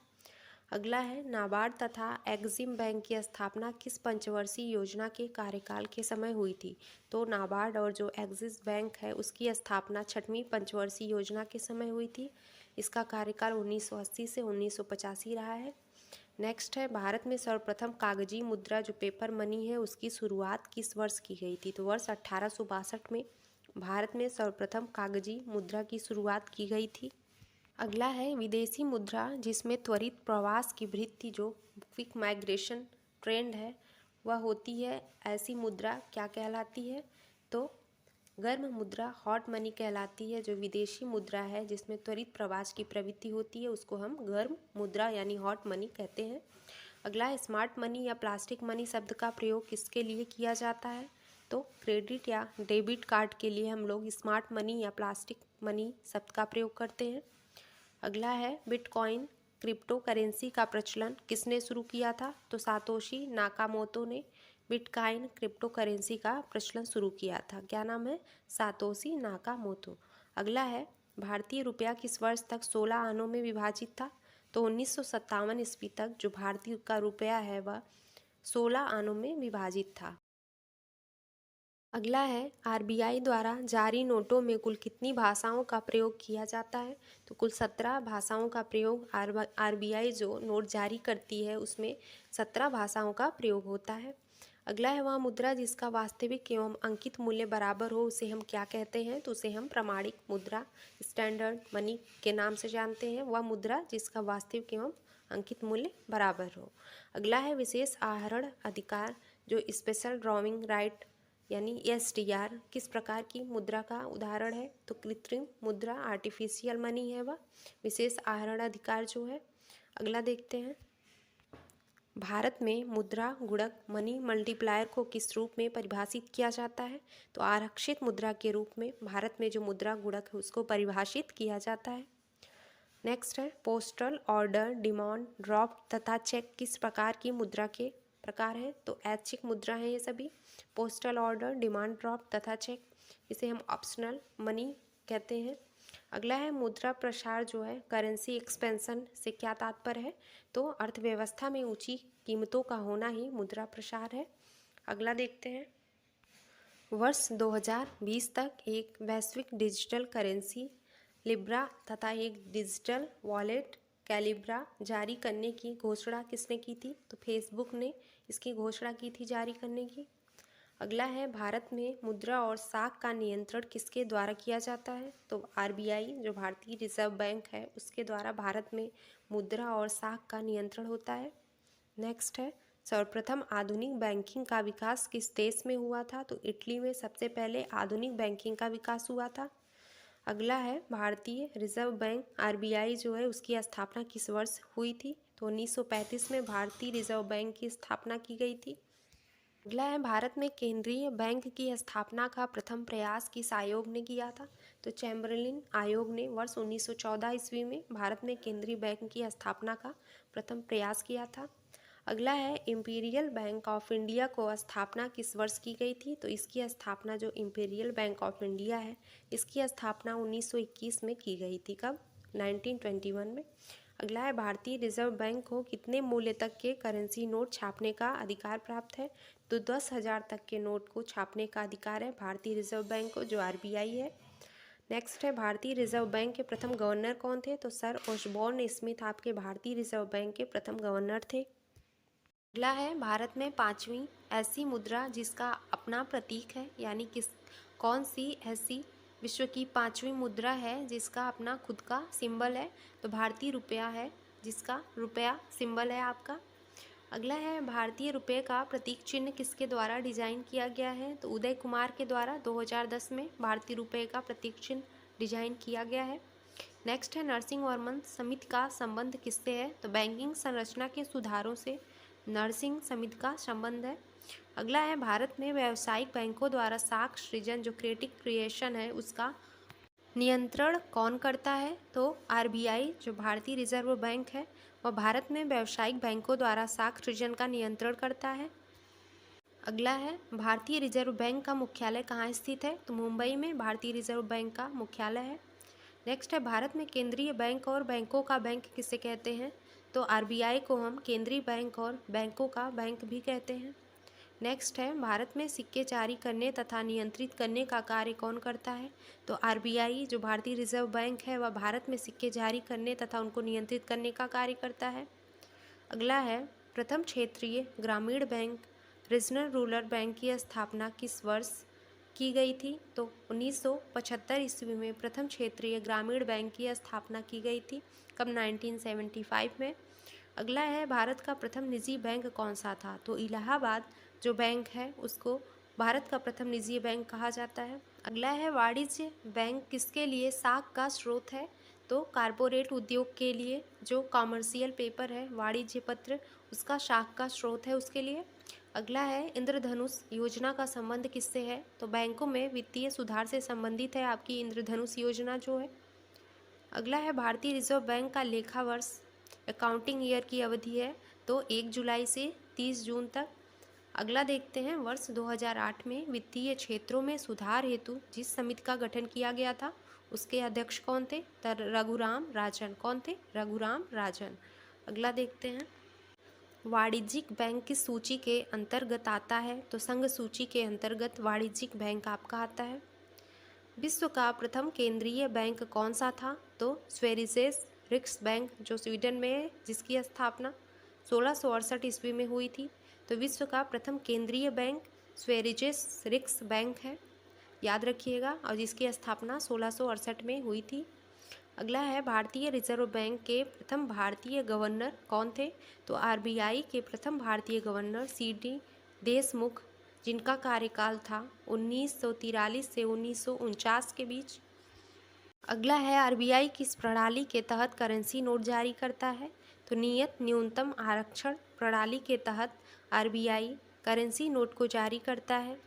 अगला है, नाबार्ड तथा एक्जिम बैंक की स्थापना किस पंचवर्षीय योजना के कार्यकाल के समय हुई थी? तो नाबार्ड और जो एक्सिस बैंक है उसकी स्थापना 6वीं पंचवर्षीय योजना के समय हुई थी। इसका कार्यकाल 1980 से 1985 रहा है। नेक्स्ट है, भारत में सर्वप्रथम कागजी मुद्रा जो पेपर मनी है उसकी शुरुआत किस वर्ष की गई थी? तो वर्ष 1862 में भारत में सर्वप्रथम कागजी मुद्रा की शुरुआत की गई थी। अगला है विदेशी मुद्रा जिसमें त्वरित प्रवास की वृत्ति जो क्विक माइग्रेशन ट्रेंड है वह होती है, ऐसी मुद्रा क्या कहलाती है? तो गर्म मुद्रा हॉट मनी कहलाती है। जो विदेशी मुद्रा है जिसमें त्वरित प्रवास की प्रवृत्ति होती है उसको हम गर्म मुद्रा यानी हॉट मनी कहते हैं। अगला है स्मार्ट मनी या प्लास्टिक मनी शब्द का प्रयोग किसके लिए किया जाता है? तो क्रेडिट या डेबिट कार्ड के लिए हम लोग स्मार्ट मनी या प्लास्टिक मनी शब्द का प्रयोग करते हैं। अगला है बिटकॉइन क्रिप्टो करेंसी का प्रचलन किसने शुरू किया था? तो सातोशी नाकामोतो ने बिटकॉइन क्रिप्टो करेंसी का प्रचलन शुरू किया था। क्या नाम है? Satoshi Nakamoto. अगला है भारतीय रुपया किस वर्ष तक 16 आनों में विभाजित था? तो 1957 ईस्वी तक जो भारतीय का रुपया है वह 16 आनों में विभाजित था। अगला है आरबीआई द्वारा जारी नोटों में कुल कितनी भाषाओं का प्रयोग किया जाता है? तो कुल 17 भाषाओं का प्रयोग आरबीआई जो नोट जारी करती है उसमें 17 भाषाओं का प्रयोग होता है। अगला है वह मुद्रा जिसका वास्तविक एवं अंकित मूल्य बराबर हो उसे हम क्या कहते हैं? तो उसे हम प्रमाणिक मुद्रा स्टैंडर्ड मनी के नाम से जानते हैं। वह मुद्रा जिसका वास्तविक एवं अंकित मूल्य बराबर हो। अगला है विशेष आहरण अधिकार जो स्पेशल ड्रॉइंग राइट यानी एसडीआर किस प्रकार की मुद्रा का उदाहरण है? तो कृत्रिम मुद्रा आर्टिफिशियल मनी है वह विशेष आहरण अधिकार जो है। अगला देखते हैं भारत में मुद्रा गुणक मनी मल्टीप्लायर को किस रूप में परिभाषित किया जाता है? तो आरक्षित मुद्रा के रूप में भारत में जो मुद्रा गुणक है उसको परिभाषित किया जाता है। नेक्स्ट है पोस्टल ऑर्डर डिमांड ड्राफ्ट तथा चेक किस प्रकार की मुद्रा के प्रकार हैं? तो ऐच्छिक मुद्रा है ये सभी। पोस्टल ऑर्डर डिमांड ड्राफ्ट तथा चेक इसे हम ऑप्शनल मनी कहते हैं। अगला है मुद्रा प्रसार जो है करेंसी एक्सपेंशन से क्या तात्पर्य है? तो अर्थव्यवस्था में ऊंची कीमतों का होना ही मुद्रा प्रसार है। अगला देखते हैं वर्ष 2020 तक एक वैश्विक डिजिटल करेंसी लिब्रा तथा एक डिजिटल वॉलेट कैलिब्रा जारी करने की घोषणा किसने की थी? तो फेसबुक ने इसकी घोषणा की थी जारी करने की। अगला है भारत में मुद्रा और साख का नियंत्रण किसके द्वारा किया जाता है? तो आरबीआई जो भारतीय रिजर्व बैंक है उसके द्वारा भारत में मुद्रा और साख का नियंत्रण होता है। नेक्स्ट है सर्वप्रथम आधुनिक बैंकिंग का विकास किस देश में हुआ था? तो इटली में सबसे पहले आधुनिक बैंकिंग का विकास हुआ था। अगला है भारतीय रिजर्व बैंक आरबीआई जो है उसकी स्थापना किस वर्ष हुई थी? तो 1935 में भारतीय रिजर्व बैंक की स्थापना की गई थी। अगला है भारत में केंद्रीय बैंक की स्थापना का प्रथम प्रयास किस आयोग ने किया था? तो चैम्बरलिन आयोग ने वर्ष 1914 ईस्वी में भारत में केंद्रीय बैंक की स्थापना का प्रथम प्रयास किया था। अगला है इंपीरियल बैंक ऑफ इंडिया को स्थापना किस वर्ष की गई थी? तो इसकी स्थापना जो इंपीरियल बैंक ऑफ इंडिया है इसकी स्थापना 1921 में की गई थी। कब? 1921 में। अगला है भारतीय रिजर्व बैंक को कितने मूल्य तक के करेंसी नोट छापने का अधिकार प्राप्त है? तो 10,000 तक के नोट को छापने का अधिकार है भारतीय रिजर्व बैंक को जो आरबीआई है। नेक्स्ट है भारतीय रिजर्व बैंक के प्रथम गवर्नर कौन थे? तो सर ओसबॉर्न स्मिथ आपके भारतीय रिजर्व बैंक के प्रथम गवर्नर थे। अगला है भारत में पांचवी ऐसी मुद्रा जिसका अपना प्रतीक है यानी किस कौन सी ऐसी विश्व की पांचवी मुद्रा है जिसका अपना खुद का सिंबल है? तो भारतीय रुपया है जिसका रुपया सिंबल है आपका। अगला है भारतीय रुपये का प्रतीक चिन्ह किसके द्वारा डिजाइन किया गया है? तो उदय कुमार के द्वारा 2010 में भारतीय रुपये का प्रतीक चिन्ह डिजाइन किया गया है। नेक्स्ट है नरसिंह वर्मन समिति का संबंध किससे है? तो बैंकिंग संरचना के सुधारों से नरसिंह समिति का संबंध है। अगला है भारत में व्यावसायिक बैंकों द्वारा साख सृजन जो क्रिएटिव क्रिएशन है उसका नियंत्रण कौन करता है? तो आरबीआई जो भारतीय रिजर्व बैंक है वह भारत में व्यावसायिक बैंकों द्वारा साख सृजन का नियंत्रण करता है। अगला है भारतीय रिजर्व बैंक का मुख्यालय कहाँ स्थित है? तो मुंबई में भारतीय रिजर्व बैंक का मुख्यालय है। नेक्स्ट है भारत में केंद्रीय बैंक और बैंकों का बैंक किसे कहते हैं? तो आरबीआई को हम केंद्रीय बैंक और बैंकों का बैंक भी कहते हैं। नेक्स्ट है भारत में सिक्के जारी करने तथा नियंत्रित करने का कार्य कौन करता है? तो आरबीआई जो भारतीय रिजर्व बैंक है वह भारत में सिक्के जारी करने तथा उनको नियंत्रित करने का कार्य करता है। अगला है प्रथम क्षेत्रीय ग्रामीण बैंक रीजनल रूरल बैंक की स्थापना किस वर्ष की गई थी? तो 1975 ईस्वी में प्रथम क्षेत्रीय ग्रामीण बैंक की स्थापना की गई थी। कब? 1975 में। अगला है, भारत का प्रथम निजी बैंक कौन सा था? तो इलाहाबाद जो बैंक है उसको भारत का प्रथम निजी बैंक कहा जाता है। अगला है, वाणिज्य बैंक किसके लिए साख का स्रोत है? तो कारपोरेट उद्योग के लिए जो कॉमर्शियल पेपर है, वाणिज्य पत्र, उसका शाख का स्रोत है उसके लिए। अगला है, इंद्रधनुष योजना का संबंध किससे है? तो बैंकों में वित्तीय सुधार से संबंधित है आपकी इंद्रधनुष योजना जो है। अगला है, भारतीय रिजर्व बैंक का लेखा वर्ष अकाउंटिंग ईयर की अवधि है तो 1 जुलाई से 30 जून तक। अगला देखते हैं, वर्ष 2008 में वित्तीय क्षेत्रों में सुधार हेतु जिस समिति का गठन किया गया था उसके अध्यक्ष कौन थे? रघुराम राजन। कौन थे? रघुराम राजन। अगला देखते हैं, वाणिज्यिक बैंक किस सूची के अंतर्गत आता है? तो संघ सूची के अंतर्गत वाणिज्यिक बैंक आपका आता है। विश्व का प्रथम केंद्रीय बैंक कौन सा था? तो स्वेरिजेस रिक्स बैंक जो स्वीडन में है, जिसकी स्थापना 1668 ईस्वी में हुई थी। तो विश्व का प्रथम केंद्रीय बैंक स्वेरिजेस रिक्स बैंक है, याद रखिएगा, और जिसकी स्थापना 1668 में हुई थी। अगला है, भारतीय रिजर्व बैंक के प्रथम भारतीय गवर्नर कौन थे? तो आरबीआई के प्रथम भारतीय गवर्नर सीडी देशमुख, जिनका कार्यकाल था 1943 से 1949 के बीच। अगला है, आरबीआई किस प्रणाली के तहत करेंसी नोट जारी करता है? तो नियत न्यूनतम आरक्षण प्रणाली के तहत आरबीआई करेंसी नोट को जारी करता है।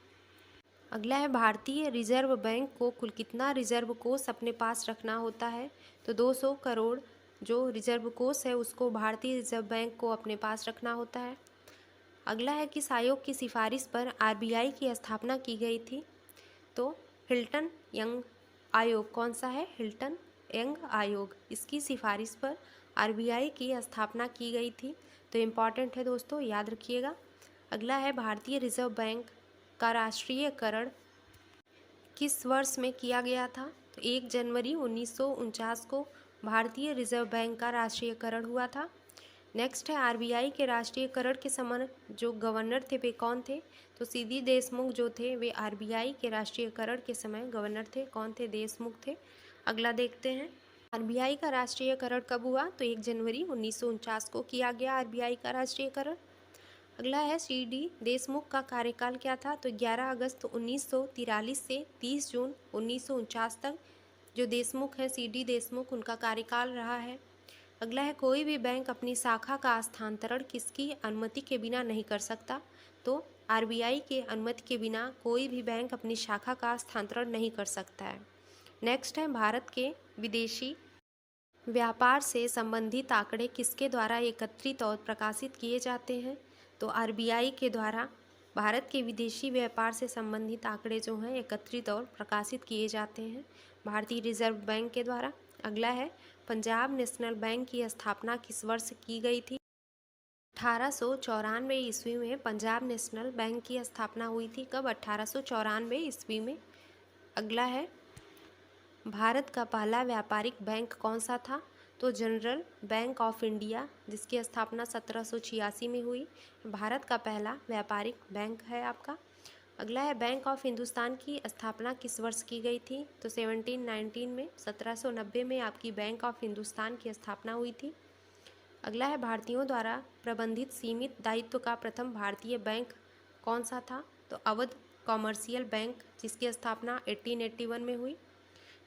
अगला है, भारतीय रिजर्व बैंक को कुल कितना रिजर्व कोष अपने पास रखना होता है? तो 200 करोड़ जो रिजर्व कोष है उसको भारतीय रिजर्व बैंक को अपने पास रखना होता है। अगला है, किस आयोग की सिफारिश पर आरबीआई की स्थापना की गई थी? तो हिल्टन यंग आयोग। कौन सा है? हिल्टन यंग आयोग, इसकी सिफारिश पर आरबीआई की स्थापना की गई थी। तो इम्पॉर्टेंट है दोस्तों, याद रखिएगा। अगला है, भारतीय रिजर्व बैंक का राष्ट्रीयकरण किस वर्ष में किया गया था? तो 1 जनवरी 1949 को भारतीय रिजर्व बैंक का राष्ट्रीयकरण हुआ था। नेक्स्ट है, आरबीआई के राष्ट्रीयकरण के समय जो गवर्नर थे वे कौन थे? तो सीडी देशमुख जो थे वे आरबीआई के राष्ट्रीयकरण के समय गवर्नर थे। कौन थे? देशमुख थे। अगला देखते हैं, आरबीआई का राष्ट्रीयकरण कब हुआ? तो 1 जनवरी 1949 को किया गया आरबीआई का राष्ट्रीयकरण। अगला है, सीडी देशमुख का कार्यकाल क्या था? तो 11 अगस्त 1943 से 30 जून 1949 तक जो देशमुख है, सीडी देशमुख, उनका कार्यकाल रहा है। अगला है, कोई भी बैंक अपनी शाखा का स्थानांतरण किसकी अनुमति के बिना नहीं कर सकता? तो आरबीआई के अनुमति के बिना कोई भी बैंक अपनी शाखा का स्थानांतरण नहीं कर सकता है। नेक्स्ट है, भारत के विदेशी व्यापार से संबंधित आंकड़े किसके द्वारा एकत्रित और प्रकाशित किए जाते हैं? तो आरबीआई के द्वारा भारत के विदेशी व्यापार से संबंधित आंकड़े जो हैं एकत्रित और प्रकाशित किए जाते हैं भारतीय रिजर्व बैंक के द्वारा। अगला है, पंजाब नेशनल बैंक की स्थापना किस वर्ष की गई थी? 1894 ईस्वी में पंजाब नेशनल बैंक की स्थापना हुई थी। कब? 1894 ईस्वी में। अगला है, भारत का पहला व्यापारिक बैंक कौन सा था? तो जनरल बैंक ऑफ इंडिया, जिसकी स्थापना 1786 में हुई, भारत का पहला व्यापारिक बैंक है आपका। अगला है, बैंक ऑफ हिंदुस्तान की स्थापना किस वर्ष की गई थी? तो 1719 में, 1790 में आपकी बैंक ऑफ हिंदुस्तान की स्थापना हुई थी। अगला है, भारतीयों द्वारा प्रबंधित सीमित दायित्व का प्रथम भारतीय बैंक कौन सा था? तो अवध कॉमर्शियल बैंक, जिसकी स्थापना 1881 में हुई।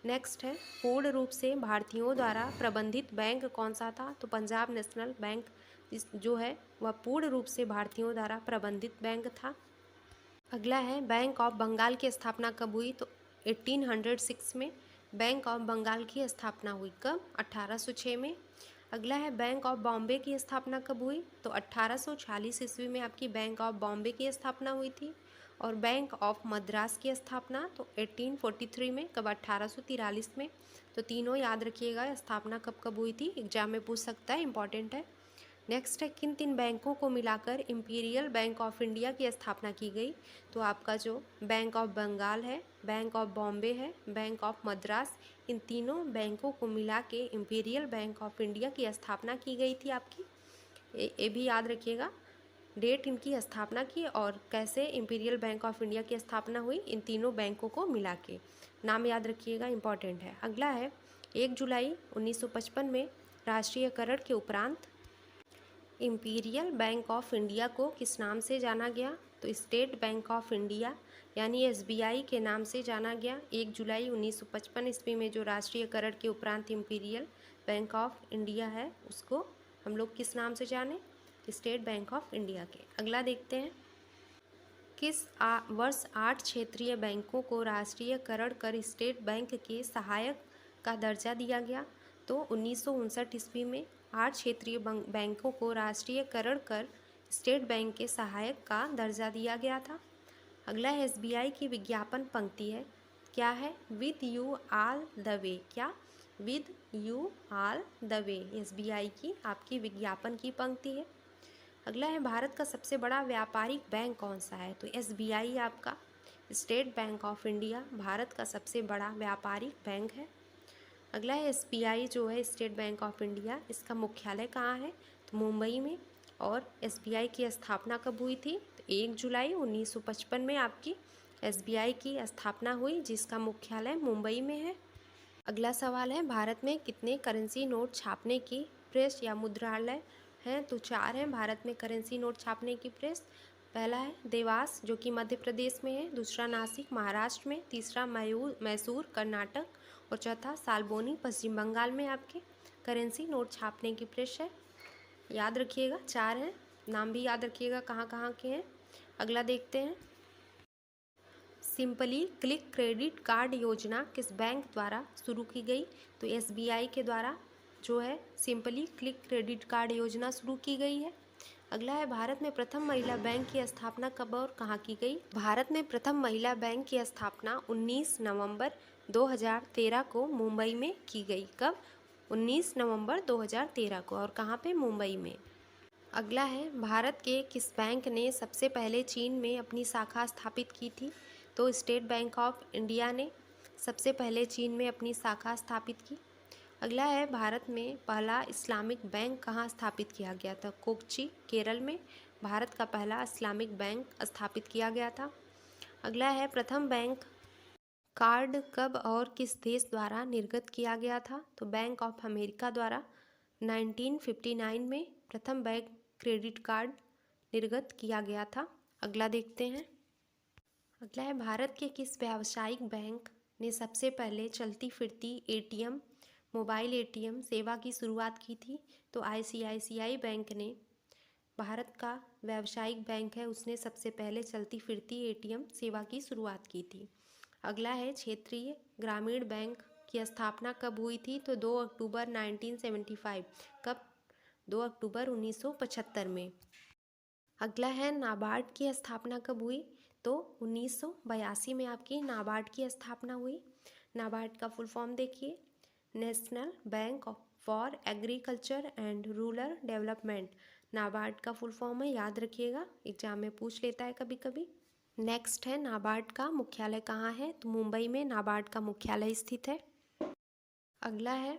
नेक्स्ट है, पूर्ण रूप से भारतीयों द्वारा प्रबंधित बैंक कौन सा था? तो पंजाब नेशनल बैंक जो है वह पूर्ण रूप से भारतीयों द्वारा प्रबंधित बैंक था। अगला है, बैंक ऑफ बंगाल की स्थापना कब हुई? तो 1806 में बैंक ऑफ बंगाल की स्थापना हुई। कब? 1806 में। अगला है, बैंक ऑफ बॉम्बे की स्थापना कब हुई? तो 1840 ईस्वी में आपकी बैंक ऑफ बॉम्बे की स्थापना हुई थी। और बैंक ऑफ मद्रास की स्थापना तो 1843 में। कब? 1843 में। तो तीनों याद रखिएगा, स्थापना कब कब हुई थी, एग्जाम में पूछ सकता है, इंपॉर्टेंट है। नेक्स्ट है, किन 3 बैंकों को मिलाकर इंपीरियल बैंक ऑफ इंडिया की स्थापना की गई? तो आपका जो बैंक ऑफ बंगाल है, बैंक ऑफ बॉम्बे है, बैंक ऑफ मद्रास, इन तीनों बैंकों को मिला के इंपीरियल बैंक ऑफ इंडिया की स्थापना की गई थी आपकी। ये भी याद रखिएगा। डेट इनकी स्थापना की और कैसे इंपीरियल बैंक ऑफ इंडिया की स्थापना हुई, इन तीनों बैंकों को मिला के। नाम याद रखिएगा, इम्पॉर्टेंट है। अगला है 1 जुलाई 1955 में राष्ट्रीयकरण के उपरांत इंपीरियल बैंक ऑफ इंडिया को किस नाम से जाना गया, तो स्टेट बैंक ऑफ इंडिया यानी एसबीआई के नाम से जाना गया। 1 जुलाई 1955 ईस्वी में जो राष्ट्रीयकरण के उपरांत इंपीरियल बैंक ऑफ इंडिया है उसको हम लोग किस नाम से जाने, स्टेट बैंक ऑफ इंडिया के। अगला देखते हैं, किस वर्ष 8 क्षेत्रीय बैंकों को राष्ट्रीयकरण कर स्टेट बैंक के सहायक का दर्जा दिया गया, तो 1959 ईस्वी में 8 क्षेत्रीय बैंकों को राष्ट्रीयकरण कर स्टेट बैंक के सहायक का दर्जा दिया गया था। अगला है एसबीआई की विज्ञापन पंक्ति है, क्या है, with you all the way. क्या, with you all the way SBI की आपकी विज्ञापन की पंक्ति है। अगला है भारत का सबसे बड़ा व्यापारिक बैंक कौन सा है, तो एसबीआई आपका state bank of India Bharat का सबसे बड़ा व्यापारिक बैंक है। अगला है एसबीआई जो है स्टेट बैंक ऑफ इंडिया, इसका मुख्यालय कहाँ है, तो मुंबई में। और एसबीआई की स्थापना कब हुई थी, तो 1 जुलाई 1955 में आपकी एसबीआई की स्थापना हुई, जिसका मुख्यालय मुंबई में है। अगला सवाल है, भारत में कितने करेंसी नोट छापने की प्रेस या मुद्रालय हैं, तो 4 हैं भारत में करेंसी नोट छापने की प्रेस। पहला है देवास जो कि मध्य प्रदेश में है, दूसरा नासिक महाराष्ट्र में, तीसरा मैसूर कर्नाटक और चौथा सालबोनी पश्चिम बंगाल में आपके करेंसी नोट छापने की प्रेस है। याद रखिएगा 4 हैं, नाम भी याद रखिएगा कहाँ कहाँ के हैं। अगला देखते हैं, सिंपली क्लिक क्रेडिट कार्ड योजना किस बैंक द्वारा शुरू की गई, तो एसबीआई के द्वारा जो है सिंपली क्लिक क्रेडिट कार्ड योजना शुरू की गई है। अगला है भारत में प्रथम महिला बैंक की स्थापना कब और कहाँ की गई। भारत में प्रथम महिला बैंक की स्थापना 19 नवंबर 2013 को मुंबई में की गई। कब, 19 नवंबर 2013 को, और कहाँ पे, मुंबई में। अगला है भारत के किस बैंक ने सबसे पहले चीन में अपनी शाखा स्थापित की थी, तो स्टेट बैंक ऑफ इंडिया ने सबसे पहले चीन में अपनी शाखा स्थापित की। अगला है भारत में पहला इस्लामिक बैंक कहाँ स्थापित किया गया था, कोच्चि केरल में भारत का पहला इस्लामिक बैंक स्थापित किया गया था। अगला है प्रथम बैंक कार्ड कब और किस देश द्वारा निर्गत किया गया था, तो बैंक ऑफ अमेरिका द्वारा 1959 में प्रथम बैंक क्रेडिट कार्ड निर्गत किया गया था। अगला देखते हैं, अगला है भारत के किस व्यावसायिक बैंक ने सबसे पहले चलती फिरती एटीएम मोबाइल एटीएम सेवा की शुरुआत की थी, तो आईसीआईसीआई बैंक ने भारत का व्यावसायिक बैंक है, उसने सबसे पहले चलती फिरती एटीएम सेवा की शुरुआत की थी। अगला है क्षेत्रीय ग्रामीण बैंक की स्थापना कब हुई थी, तो 2 अक्टूबर 1975। कब, 2 अक्टूबर 1975 में। अगला है नाबार्ड की स्थापना कब हुई, तो 1982 में आपकी नाबार्ड की स्थापना हुई। नाबार्ड का फुल फॉर्म देखिए, national bank for agriculture and rural development. NABARD का फुल फॉर्म है, याद रखिएगा, एग्जाम में पूछ लेता है कभी कभी। नेक्स्ट है नाबार्ड का मुख्यालय कहाँ है, तो मुंबई में नाबार्ड का मुख्यालय स्थित है। अगला है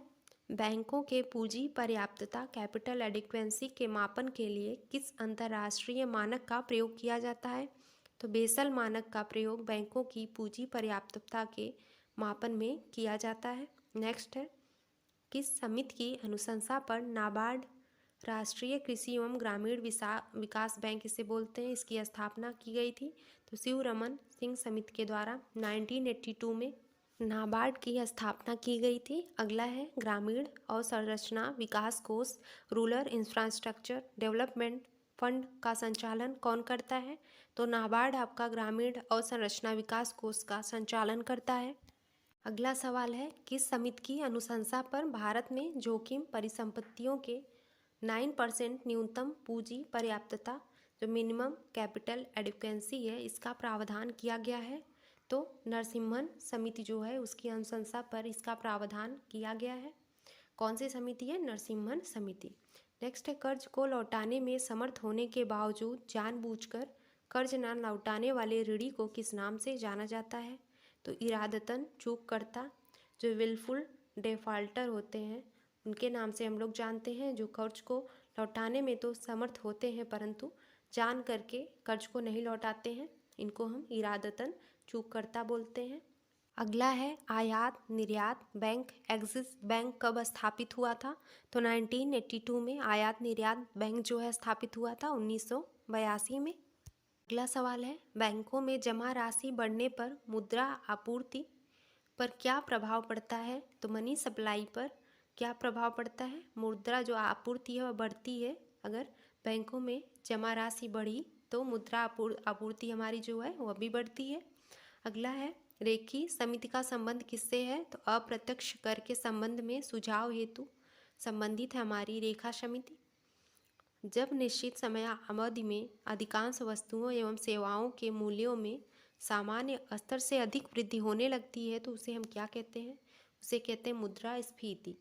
बैंकों के पूंजी पर्याप्तता कैपिटल एडिक्वेंसी के मापन के लिए किस अंतर्राष्ट्रीय मानक का प्रयोग किया जाता है, तो बेसल मानक का प्रयोग बैंकों की पूंजी पर्याप्तता के मापन में किया जाता है। नेक्स्ट है किस समिति की अनुशंसा पर नाबार्ड राष्ट्रीय कृषि एवं ग्रामीण विकास बैंक इसे बोलते हैं, इसकी स्थापना की गई थी, तो शिवरमन सिंह समिति के द्वारा 1982 में नाबार्ड की स्थापना की गई थी। अगला है ग्रामीण अवसंरचना विकास कोष रूरल इंफ्रास्ट्रक्चर डेवलपमेंट फंड का संचालन कौन करता है, तो नाबार्ड आपका ग्रामीण अवसंरचना विकास कोष का संचालन करता है। अगला सवाल है किस समिति की अनुशंसा पर भारत में जोखिम परिसंपत्तियों के 9% न्यूनतम पूंजी पर्याप्तता जो मिनिमम कैपिटल एडिक्वेंसी है इसका प्रावधान किया गया है, तो नरसिम्हन समिति जो है उसकी अनुशंसा पर इसका प्रावधान किया गया है। कौन सी समिति है, नरसिम्हन समिति। नेक्स्ट है कर्ज को लौटाने में समर्थ होने के बावजूद जानबूझकर कर्ज न लौटाने वाले ऋणी को किस नाम से जाना जाता है, तो इरादतन चूककर्ता जो विलफुल डिफॉल्टर होते हैं उनके नाम से हम लोग जानते हैं, जो कर्ज को लौटाने में तो समर्थ होते हैं परंतु जान करके कर्ज को नहीं लौटाते हैं, इनको हम इरादतन चूककर्ता बोलते हैं। अगला है आयात निर्यात बैंक। एक्सिस बैंक कब स्थापित हुआ था? तो 1982 में आयात निर्यात बैंक जो है स्थापित हुआ था 1982 में। अगला सवाल है बैंकों में जमा राशि बढ़ने पर मुद्रा आपूर्ति पर क्या प्रभाव पड़ता है? तो मनी सप्लाई पर क्या प्रभाव पड़ता है? मुद्रा जो आपूर्ति है वह बढ़ती है। अगर बैंकों में जमा राशि बढ़ी तो मुद्रा आपूर्ति हमारी जो है वह भी बढ़ती है। अगला है रेखी समिति का संबंध किससे है? तो अप्रत्यक्ष कर के संबंध में सुझाव हेतु संबंधित है हमारी रेखा समिति। जब निश्चित समय अवधि में अधिकांश वस्तुओं एवं सेवाओं के मूल्यों में सामान्य स्तर से अधिक वृद्धि होने लगती है तो उसे हम क्या कहते हैं? उसे कहते हैं मुद्रास्फीति।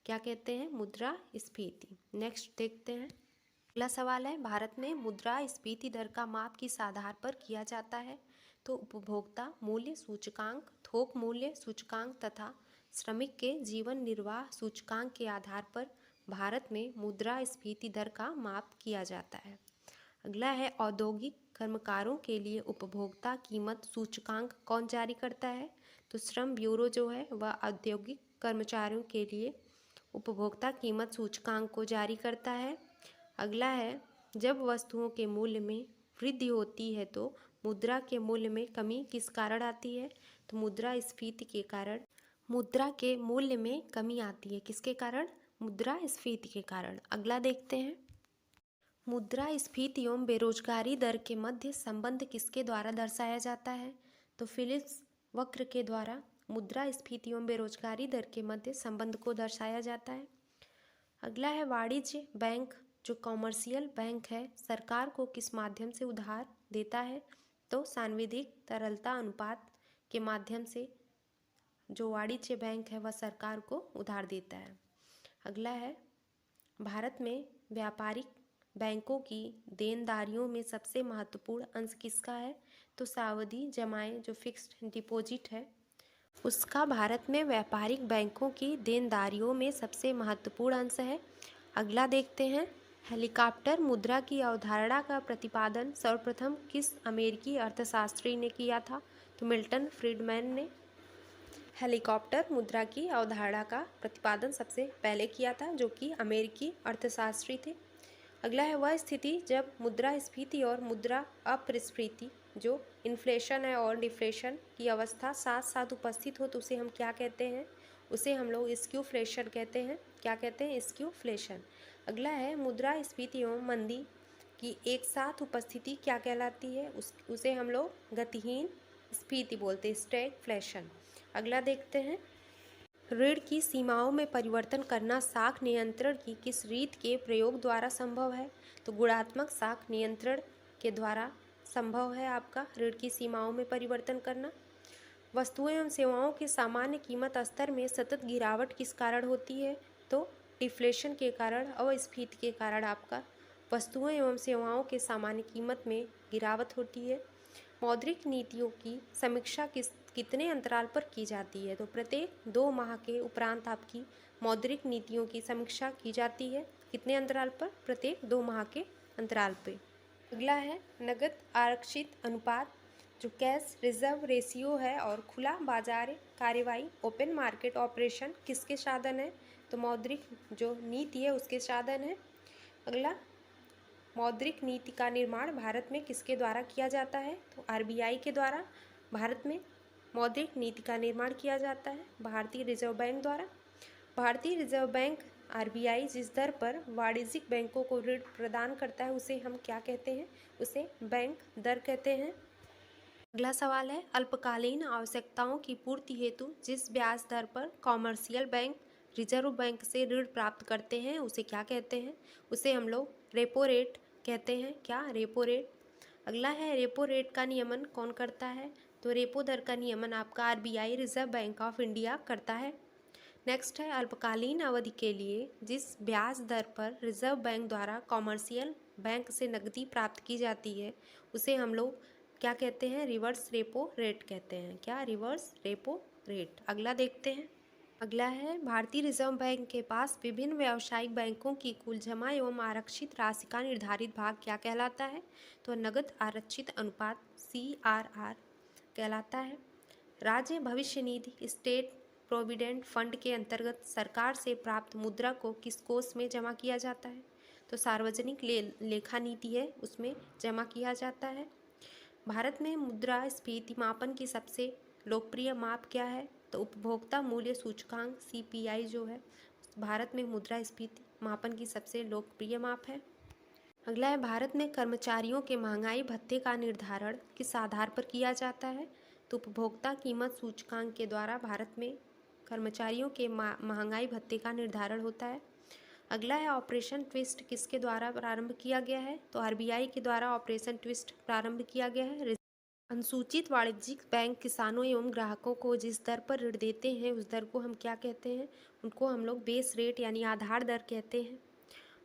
क्या कहते हैं? मुद्रास्फीति। नेक्स्ट देखते हैं। अगला सवाल है भारत में मुद्रास्फीति दर का माप किस आधार पर किया जाता है? तो उपभोक्ता मूल्य सूचकांक, थोक मूल्य सूचकांक तथा श्रमिक के जीवन निर्वाह सूचकांक के आधार पर भारत में मुद्रास्फीति दर का माप किया जाता है। अगला है औद्योगिक कर्मकारों के लिए उपभोक्ता कीमत सूचकांक कौन जारी करता है? तो श्रम ब्यूरो जो है वह औद्योगिक कर्मचारियों के लिए उपभोक्ता कीमत सूचकांक को जारी करता है। अगला है जब वस्तुओं के मूल्य में वृद्धि होती है तो मुद्रा के मूल्य में कमी किस कारण आती है? तो मुद्रास्फीति के कारण मुद्रा के मूल्य में कमी आती है। किसके कारण? मुद्रास्फीति के कारण। अगला देखते हैं मुद्रास्फीति एवं बेरोजगारी दर के मध्य संबंध किसके द्वारा दर्शाया जाता है? तो फिलिप्स वक्र के द्वारा मुद्रास्फीति एवं बेरोजगारी दर के मध्य संबंध को दर्शाया जाता है। अगला है वाणिज्य बैंक जो कॉमर्शियल बैंक है सरकार को किस माध्यम से उधार देता है? तो सांविधिक तरलता अनुपात के माध्यम से जो वाणिज्य बैंक है वह सरकार को उधार देता है। अगला है भारत में व्यापारिक बैंकों की देनदारियों में सबसे महत्वपूर्ण अंश किसका है? तो सावधि जमाएं जो फिक्स्ड डिपॉजिट है उसका भारत में व्यापारिक बैंकों की देनदारियों में सबसे महत्वपूर्ण अंश है। अगला देखते हैं हेलीकॉप्टर मुद्रा की अवधारणा का प्रतिपादन सर्वप्रथम किस अमेरिकी अर्थशास्त्री ने किया था? तो मिल्टन फ्रीडमैन ने हेलीकॉप्टर मुद्रा की अवधारणा का प्रतिपादन सबसे पहले किया था जो कि अमेरिकी अर्थशास्त्री थे। अगला है वह स्थिति जब मुद्रास्फीति और मुद्रा अपस्फीति जो इन्फ्लेशन है और डिफ्लेशन की अवस्था साथ साथ उपस्थित हो तो उसे हम क्या कहते हैं? उसे हम लोग स्क्यूफ्लेशन कहते हैं। क्या कहते हैं? स्क्यूफ्लेशन। अगला है मुद्रास्फीति एवं मंदी की एक साथ उपस्थिति क्या कहलाती है? उसे हम लोग गतिहीन स्फीति बोलते हैं, स्टैगफ्लेशन। अगला देखते हैं ऋण की सीमाओं में परिवर्तन करना साख नियंत्रण की किस रीत के प्रयोग द्वारा संभव है? तो गुणात्मक साख नियंत्रण के द्वारा संभव है आपका ऋण की सीमाओं में परिवर्तन करना। वस्तुओं एवं सेवाओं के सामान्य कीमत स्तर में सतत गिरावट किस कारण होती है? तो डिफ्लेशन के कारण और स्फीति के कारण आपका वस्तुओं एवं सेवाओं के सामान्य कीमत में गिरावट होती है। मौद्रिक नीतियों की समीक्षा कितने अंतराल पर की जाती है? तो प्रत्येक 2 माह के उपरांत आपकी मौद्रिक नीतियों की समीक्षा की जाती है। कितने अंतराल पर? प्रत्येक 2 माह के अंतराल पे। अगला है नगद आरक्षित अनुपात जो कैश रिजर्व रेशियो है और खुला बाजार कार्यवाही ओपन मार्केट ऑपरेशन किसके साधन है? तो मौद्रिक जो नीति है उसके साधन है। अगला मौद्रिक नीति का निर्माण भारत में किसके द्वारा किया जाता है? तो आरबीआई के द्वारा भारत में मौद्रिक नीति का निर्माण किया जाता है भारतीय रिजर्व बैंक द्वारा। भारतीय रिजर्व बैंक आरबीआई जिस दर पर वाणिज्यिक बैंकों को ऋण प्रदान करता है उसे हम क्या कहते हैं? उसे बैंक दर कहते हैं। अगला सवाल है अल्पकालीन आवश्यकताओं की पूर्ति हेतु जिस ब्याज दर पर कॉमर्शियल बैंक रिजर्व बैंक से ऋण प्राप्त करते हैं उसे क्या कहते हैं? उसे हम लोग रेपो रेट कहते हैं। क्या? Repo rate. अगला है रेपो रेट का नियमन कौन करता है? तो रेपो दर का नियमन आपका RBI reserve bank of India करता है। नेक्स्ट है अल्पकालीन अवधि के लिए जिस ब्याज दर पर रिजर्व बैंक द्वारा कॉमर्शियल बैंक से नकदी प्राप्त की जाती है उसे हम लोग क्या कहते हैं? रिवर्स रेपो रेट कहते हैं। क्या? Reverse repo rate. अगला देखते हैं अगला है, भारतीय रिजर्व बैंक के पास विभिन्न व्यावसायिक बैंकों की कुल जमा एवं आरक्षित राशि का निर्धारित भाग क्या कहलाता है? तो नगद आरक्षित अनुपात CRR कहलाता है। राज्य भविष्य निधि स्टेट प्रोविडेंट फंड के अंतर्गत सरकार से प्राप्त मुद्रा को किस कोष में जमा किया जाता है? तो सार्वजनिक लेखा नीति है, उसमें जमा किया जाता है। भारत में मुद्रास्फीति मापन की सबसे लोकप्रिय माप क्या है? तो उपभोक्ता मूल्य सूचकांक CPI जो है भारत में मुद्रास्फीति मापन की सबसे लोकप्रिय माप है। अगला है, भारत में कर्मचारियों के महंगाई भत्ते का निर्धारण किस आधार पर किया जाता है? तो उपभोक्ता कीमत सूचकांक के द्वारा भारत में कर्मचारियों के महंगाई भत्ते का निर्धारण होता है। अगला है, ऑपरेशन ट्विस्ट किसके द्वारा प्रारंभ किया गया है? तो RBI के द्वारा ऑपरेशन ट्विस्ट प्रारंभ किया गया है। अनुसूचित वाणिज्यिक बैंक किसानों एवं ग्राहकों को जिस दर पर ऋण देते हैं उस दर को हम क्या कहते हैं? उनको हम लोग बेस रेट यानी आधार दर कहते हैं।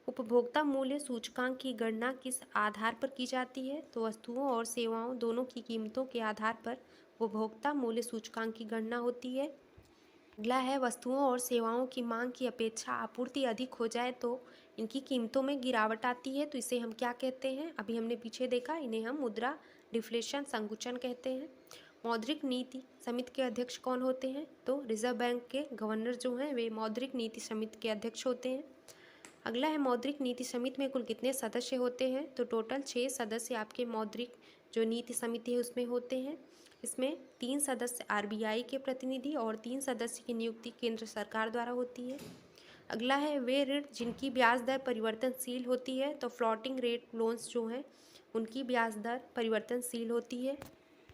उपभोक्ता मूल्य सूचकांक की गणना किस आधार पर की जाती है? तो वस्तुओं और सेवाओं दोनों की कीमतों के आधार पर उपभोक्ता मूल्य सूचकांक की गणना होती है। अगला है, वस्तुओं और सेवाओं की मांग की अपेक्षा आपूर्ति अधिक हो जाए तो इनकी कीमतों में गिरावट आती है, तो इसे हम क्या कहते हैं? अभी हमने पीछे देखा, इन्हें हम मुद्रा डिफ्लेशन संकुचन कहते हैं। मौद्रिक नीति समिति के अध्यक्ष कौन होते हैं? तो रिजर्व बैंक के गवर्नर जो हैं वे मौद्रिक नीति समिति के अध्यक्ष होते हैं। अगला है, मौद्रिक नीति समिति में कुल कितने सदस्य होते हैं? तो टोटल 6 सदस्य आपके मौद्रिक जो नीति समिति है उसमें होते हैं। इसमें 3 सदस्य RBI के प्रतिनिधि और 3 सदस्य की नियुक्ति केंद्र सरकार द्वारा होती है। अगला है, वे ऋण जिनकी ब्याज दर परिवर्तनशील होती है, तो फ्लोटिंग रेट लोन्स जो हैं उनकी ब्याज दर परिवर्तनशील होती है।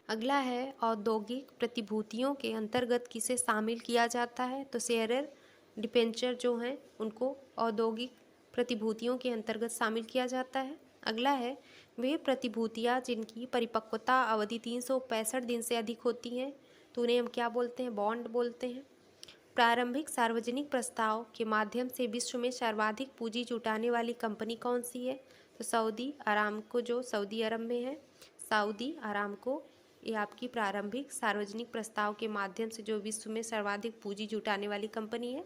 अगला है, औद्योगिक प्रतिभूतियों के अंतर्गत किसे शामिल किया जाता है? तो शेयरर डिबेंचर जो हैं उनको औद्योगिक प्रतिभूतियों के अंतर्गत शामिल किया जाता है। अगला है, वे प्रतिभूतियाँ जिनकी परिपक्वता अवधि 365 दिन से अधिक होती हैं तो उन्हें हम क्या बोलते हैं? बॉन्ड बोलते हैं। प्रारंभिक सार्वजनिक प्रस्ताव के माध्यम से विश्व में सर्वाधिक पूंजी जुटाने वाली कंपनी कौन सी है? तो सऊदी अरामको जो सऊदी अरब में है, सऊदी अरामको ये आपकी प्रारंभिक सार्वजनिक प्रस्ताव के माध्यम से जो विश्व में सर्वाधिक पूंजी जुटाने वाली कंपनी है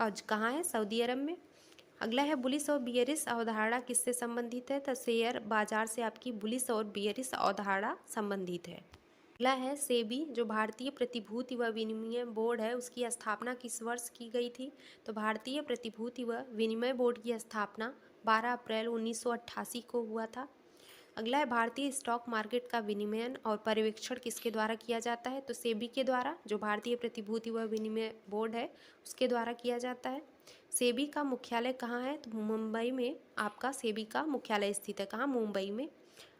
और कहाँ है? सऊदी अरब में। अगला है, बुलिश और बियरिश अवधारणा किससे संबंधित है? तो शेयर बाजार से आपकी बुलिश और बियरिश अवधारणा संबंधित है। अगला है, सेबी जो भारतीय प्रतिभूति व विनिमय बोर्ड है उसकी स्थापना किस वर्ष की गई थी? तो भारतीय प्रतिभूति व विनिमय बोर्ड की स्थापना 12 अप्रैल 1988 को हुआ था। अगला है, भारतीय स्टॉक मार्केट का विनियमन और पर्यवेक्षण किसके द्वारा किया जाता है? तो सेबी के द्वारा, जो भारतीय प्रतिभूति व विनिमय बोर्ड है उसके द्वारा किया जाता है। सेबी का मुख्यालय कहाँ है? तो मुंबई में आपका सेबी का मुख्यालय स्थित है। कहाँ? मुंबई में।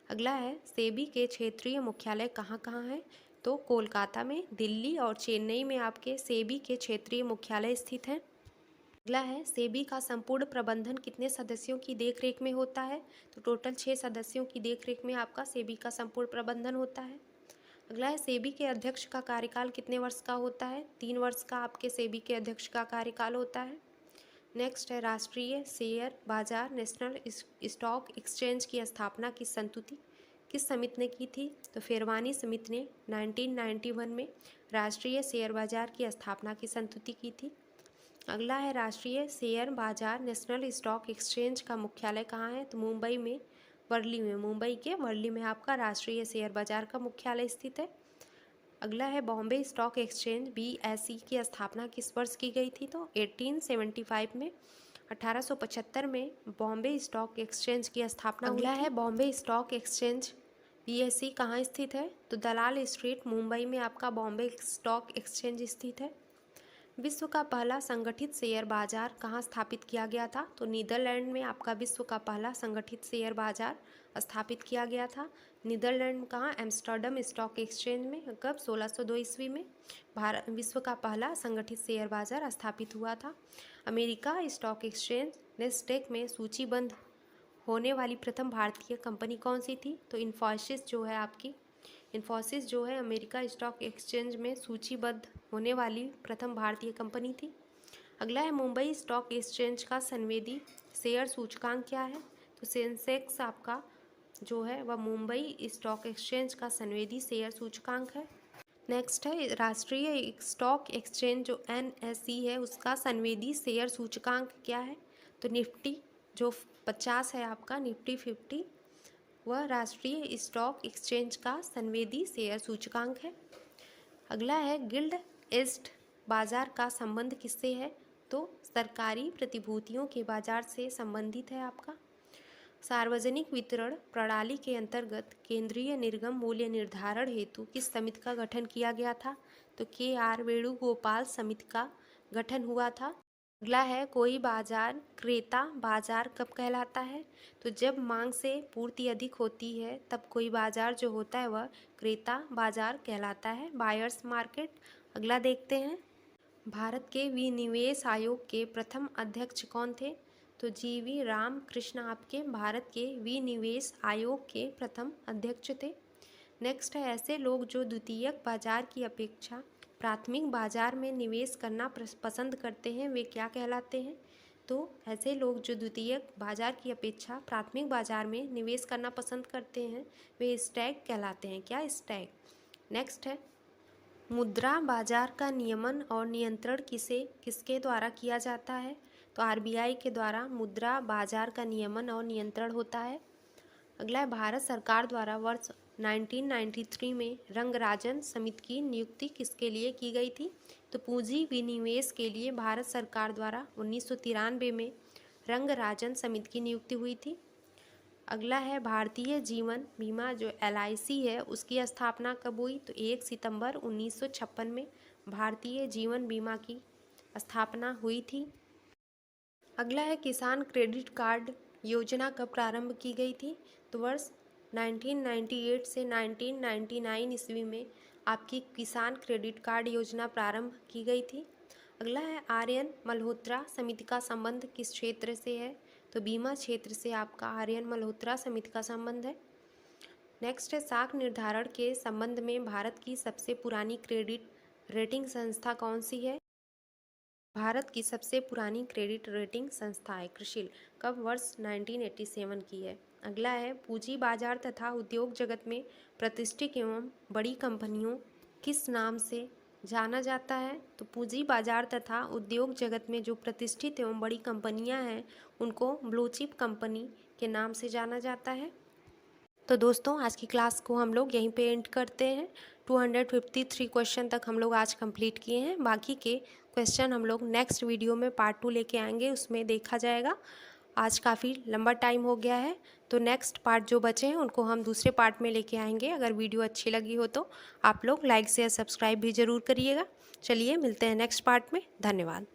अगला है, सेबी के क्षेत्रीय मुख्यालय कहाँ कहाँ है? तो कोलकाता में, दिल्ली और चेन्नई में आपके सेबी के क्षेत्रीय मुख्यालय स्थित हैं। अगला है, सेबी का संपूर्ण प्रबंधन कितने सदस्यों की देखरेख में होता है? तो टोटल 6 सदस्यों की देखरेख में आपका सेबी का संपूर्ण प्रबंधन होता है। अगला है, सेबी के अध्यक्ष का कार्यकाल कितने वर्ष का होता है? 3 वर्ष का आपके सेबी के अध्यक्ष का कार्यकाल होता है। नेक्स्ट है, राष्ट्रीय शेयर बाजार नेशनल स्टॉक एक्सचेंज की स्थापना की संस्तुति किस समिति ने की थी? तो फेरवानी समिति ने 1991 में राष्ट्रीय शेयर बाजार की स्थापना की संस्तुति की थी। अगला है, राष्ट्रीय शेयर बाजार नेशनल स्टॉक एक्सचेंज का मुख्यालय कहाँ है? तो मुंबई में, वर्ली में, मुंबई के वर्ली में आपका राष्ट्रीय शेयर बाजार का मुख्यालय स्थित है। अगला है, बॉम्बे स्टॉक एक्सचेंज BSE की स्थापना किस वर्ष की गई थी? तो 1875 में, 1875 में बॉम्बे स्टॉक एक्सचेंज की स्थापना हुई थी। अगला है, बॉम्बे स्टॉक एक्सचेंज BSE कहाँ स्थित है? तो दलाल स्ट्रीट, मुंबई में आपका बॉम्बे स्टॉक एक्सचेंज स्थित है। विश्व का पहला संगठित शेयर बाजार कहाँ स्थापित किया गया था? तो नीदरलैंड में आपका विश्व का पहला संगठित शेयर बाजार स्थापित किया गया था। नीदरलैंड में कहाँ? एम्स्टर्डम स्टॉक एक्सचेंज में। कब? 1602 ईस्वी में भारत विश्व का पहला संगठित शेयर बाजार स्थापित हुआ था। अमेरिका स्टॉक एक्सचेंज नैस्डैक में सूचीबद्ध होने वाली प्रथम भारतीय कंपनी कौन सी थी? तो इन्फोसिस जो है आपकी, इन्फोसिस जो है अमेरिका स्टॉक एक्सचेंज में सूचीबद्ध होने वाली प्रथम भारतीय कंपनी थी। अगला है, मुंबई स्टॉक एक्सचेंज का संवेदी शेयर सूचकांक क्या है? तो सेंसेक्स आपका जो है वह मुंबई स्टॉक एक्सचेंज का संवेदी शेयर सूचकांक है। नेक्स्ट है राष्ट्रीय स्टॉक एक्सचेंज जो NSE है उसका संवेदी शेयर सूचकांक क्या है? तो निफ्टी जो 50 है आपका, निफ्टी 50, वह राष्ट्रीय स्टॉक एक्सचेंज का संवेदी शेयर सूचकांक है। अगला है गिल्ड ईस्ट बाजार का संबंध किससे है? तो सरकारी प्रतिभूतियों के बाजार से संबंधित है आपका। सार्वजनिक वितरण प्रणाली के अंतर्गत केंद्रीय निर्गम मूल्य निर्धारण हेतु किस समिति का गठन किया गया था? तो KR वेणुगोपाल समिति का गठन हुआ था। अगला है कोई बाजार क्रेता बाजार कब कहलाता है? तो जब मांग से पूर्ति अधिक होती है तब कोई बाजार जो होता है वह क्रेता बाजार कहलाता है, बायर्स मार्केट। अगला देखते हैं, भारत के विनिवेश आयोग के प्रथम अध्यक्ष कौन थे? तो GV रामकृष्ण आपके भारत के विनिवेश आयोग के प्रथम अध्यक्ष थे। नेक्स्ट है ऐसे लोग जो द्वितीयक बाजार की अपेक्षा प्राथमिक बाजार में निवेश करना पसंद करते हैं, वे क्या कहलाते हैं? तो ऐसे लोग जो द्वितीयक बाजार की अपेक्षा प्राथमिक बाजार में निवेश करना पसंद करते हैं वे स्टैक कहलाते हैं। क्या? स्टैक। नेक्स्ट है मुद्रा बाजार का नियमन और नियंत्रण किसके द्वारा किया जाता है? तो RBI के द्वारा मुद्रा बाजार का नियमन और नियंत्रण होता है। अगला है भारत सरकार द्वारा वर्ष 1993 में रंगराजन समिति की नियुक्ति किसके लिए की गई थी? तो पूंजी विनिवेश के लिए भारत सरकार द्वारा 1993 में रंगराजन समिति की नियुक्ति हुई थी। अगला है भारतीय जीवन बीमा जो LIC है उसकी स्थापना कब हुई? तो 1 सितंबर 1956 में भारतीय जीवन बीमा की स्थापना हुई थी। अगला है किसान क्रेडिट कार्ड योजना कब प्रारंभ की गई थी? तो वर्ष 1998 से 1999 ईस्वी में आपकी किसान क्रेडिट कार्ड योजना प्रारंभ की गई थी। अगला है आर्यन मल्होत्रा समिति का संबंध किस क्षेत्र से है? तो बीमा क्षेत्र से आपका आर्यन मल्होत्रा समिति का संबंध है। नेक्स्ट है साख निर्धारण के संबंध में भारत की सबसे पुरानी क्रेडिट रेटिंग संस्था कौन सी है? भारत की सबसे पुरानी क्रेडिट रेटिंग संस्था है क्रिसिल। कब? वर्ष 1987 की है। अगला है पूंजी बाजार तथा उद्योग जगत में प्रतिष्ठित एवं बड़ी कंपनियों किस नाम से जाना जाता है? तो पूंजी बाजार तथा उद्योग जगत में जो प्रतिष्ठित एवं बड़ी कंपनियां हैं उनको ब्लू चिप कंपनी के नाम से जाना जाता है। तो दोस्तों आज की क्लास को हम लोग यहीं पे एंड करते हैं। 253 क्वेश्चन तक हम लोग आज कंप्लीट किए हैं। बाकी के क्वेश्चन हम लोग नेक्स्ट वीडियो में पार्ट 2 लेके आएंगे, उसमें देखा जाएगा। आज काफ़ी लंबा टाइम हो गया है तो नेक्स्ट पार्ट जो बचे हैं उनको हम दूसरे पार्ट में लेके आएंगे। अगर वीडियो अच्छी लगी हो तो आप लोग लाइक शेयर सब्सक्राइब भी ज़रूर करिएगा। चलिए मिलते हैं नेक्स्ट पार्ट में। धन्यवाद।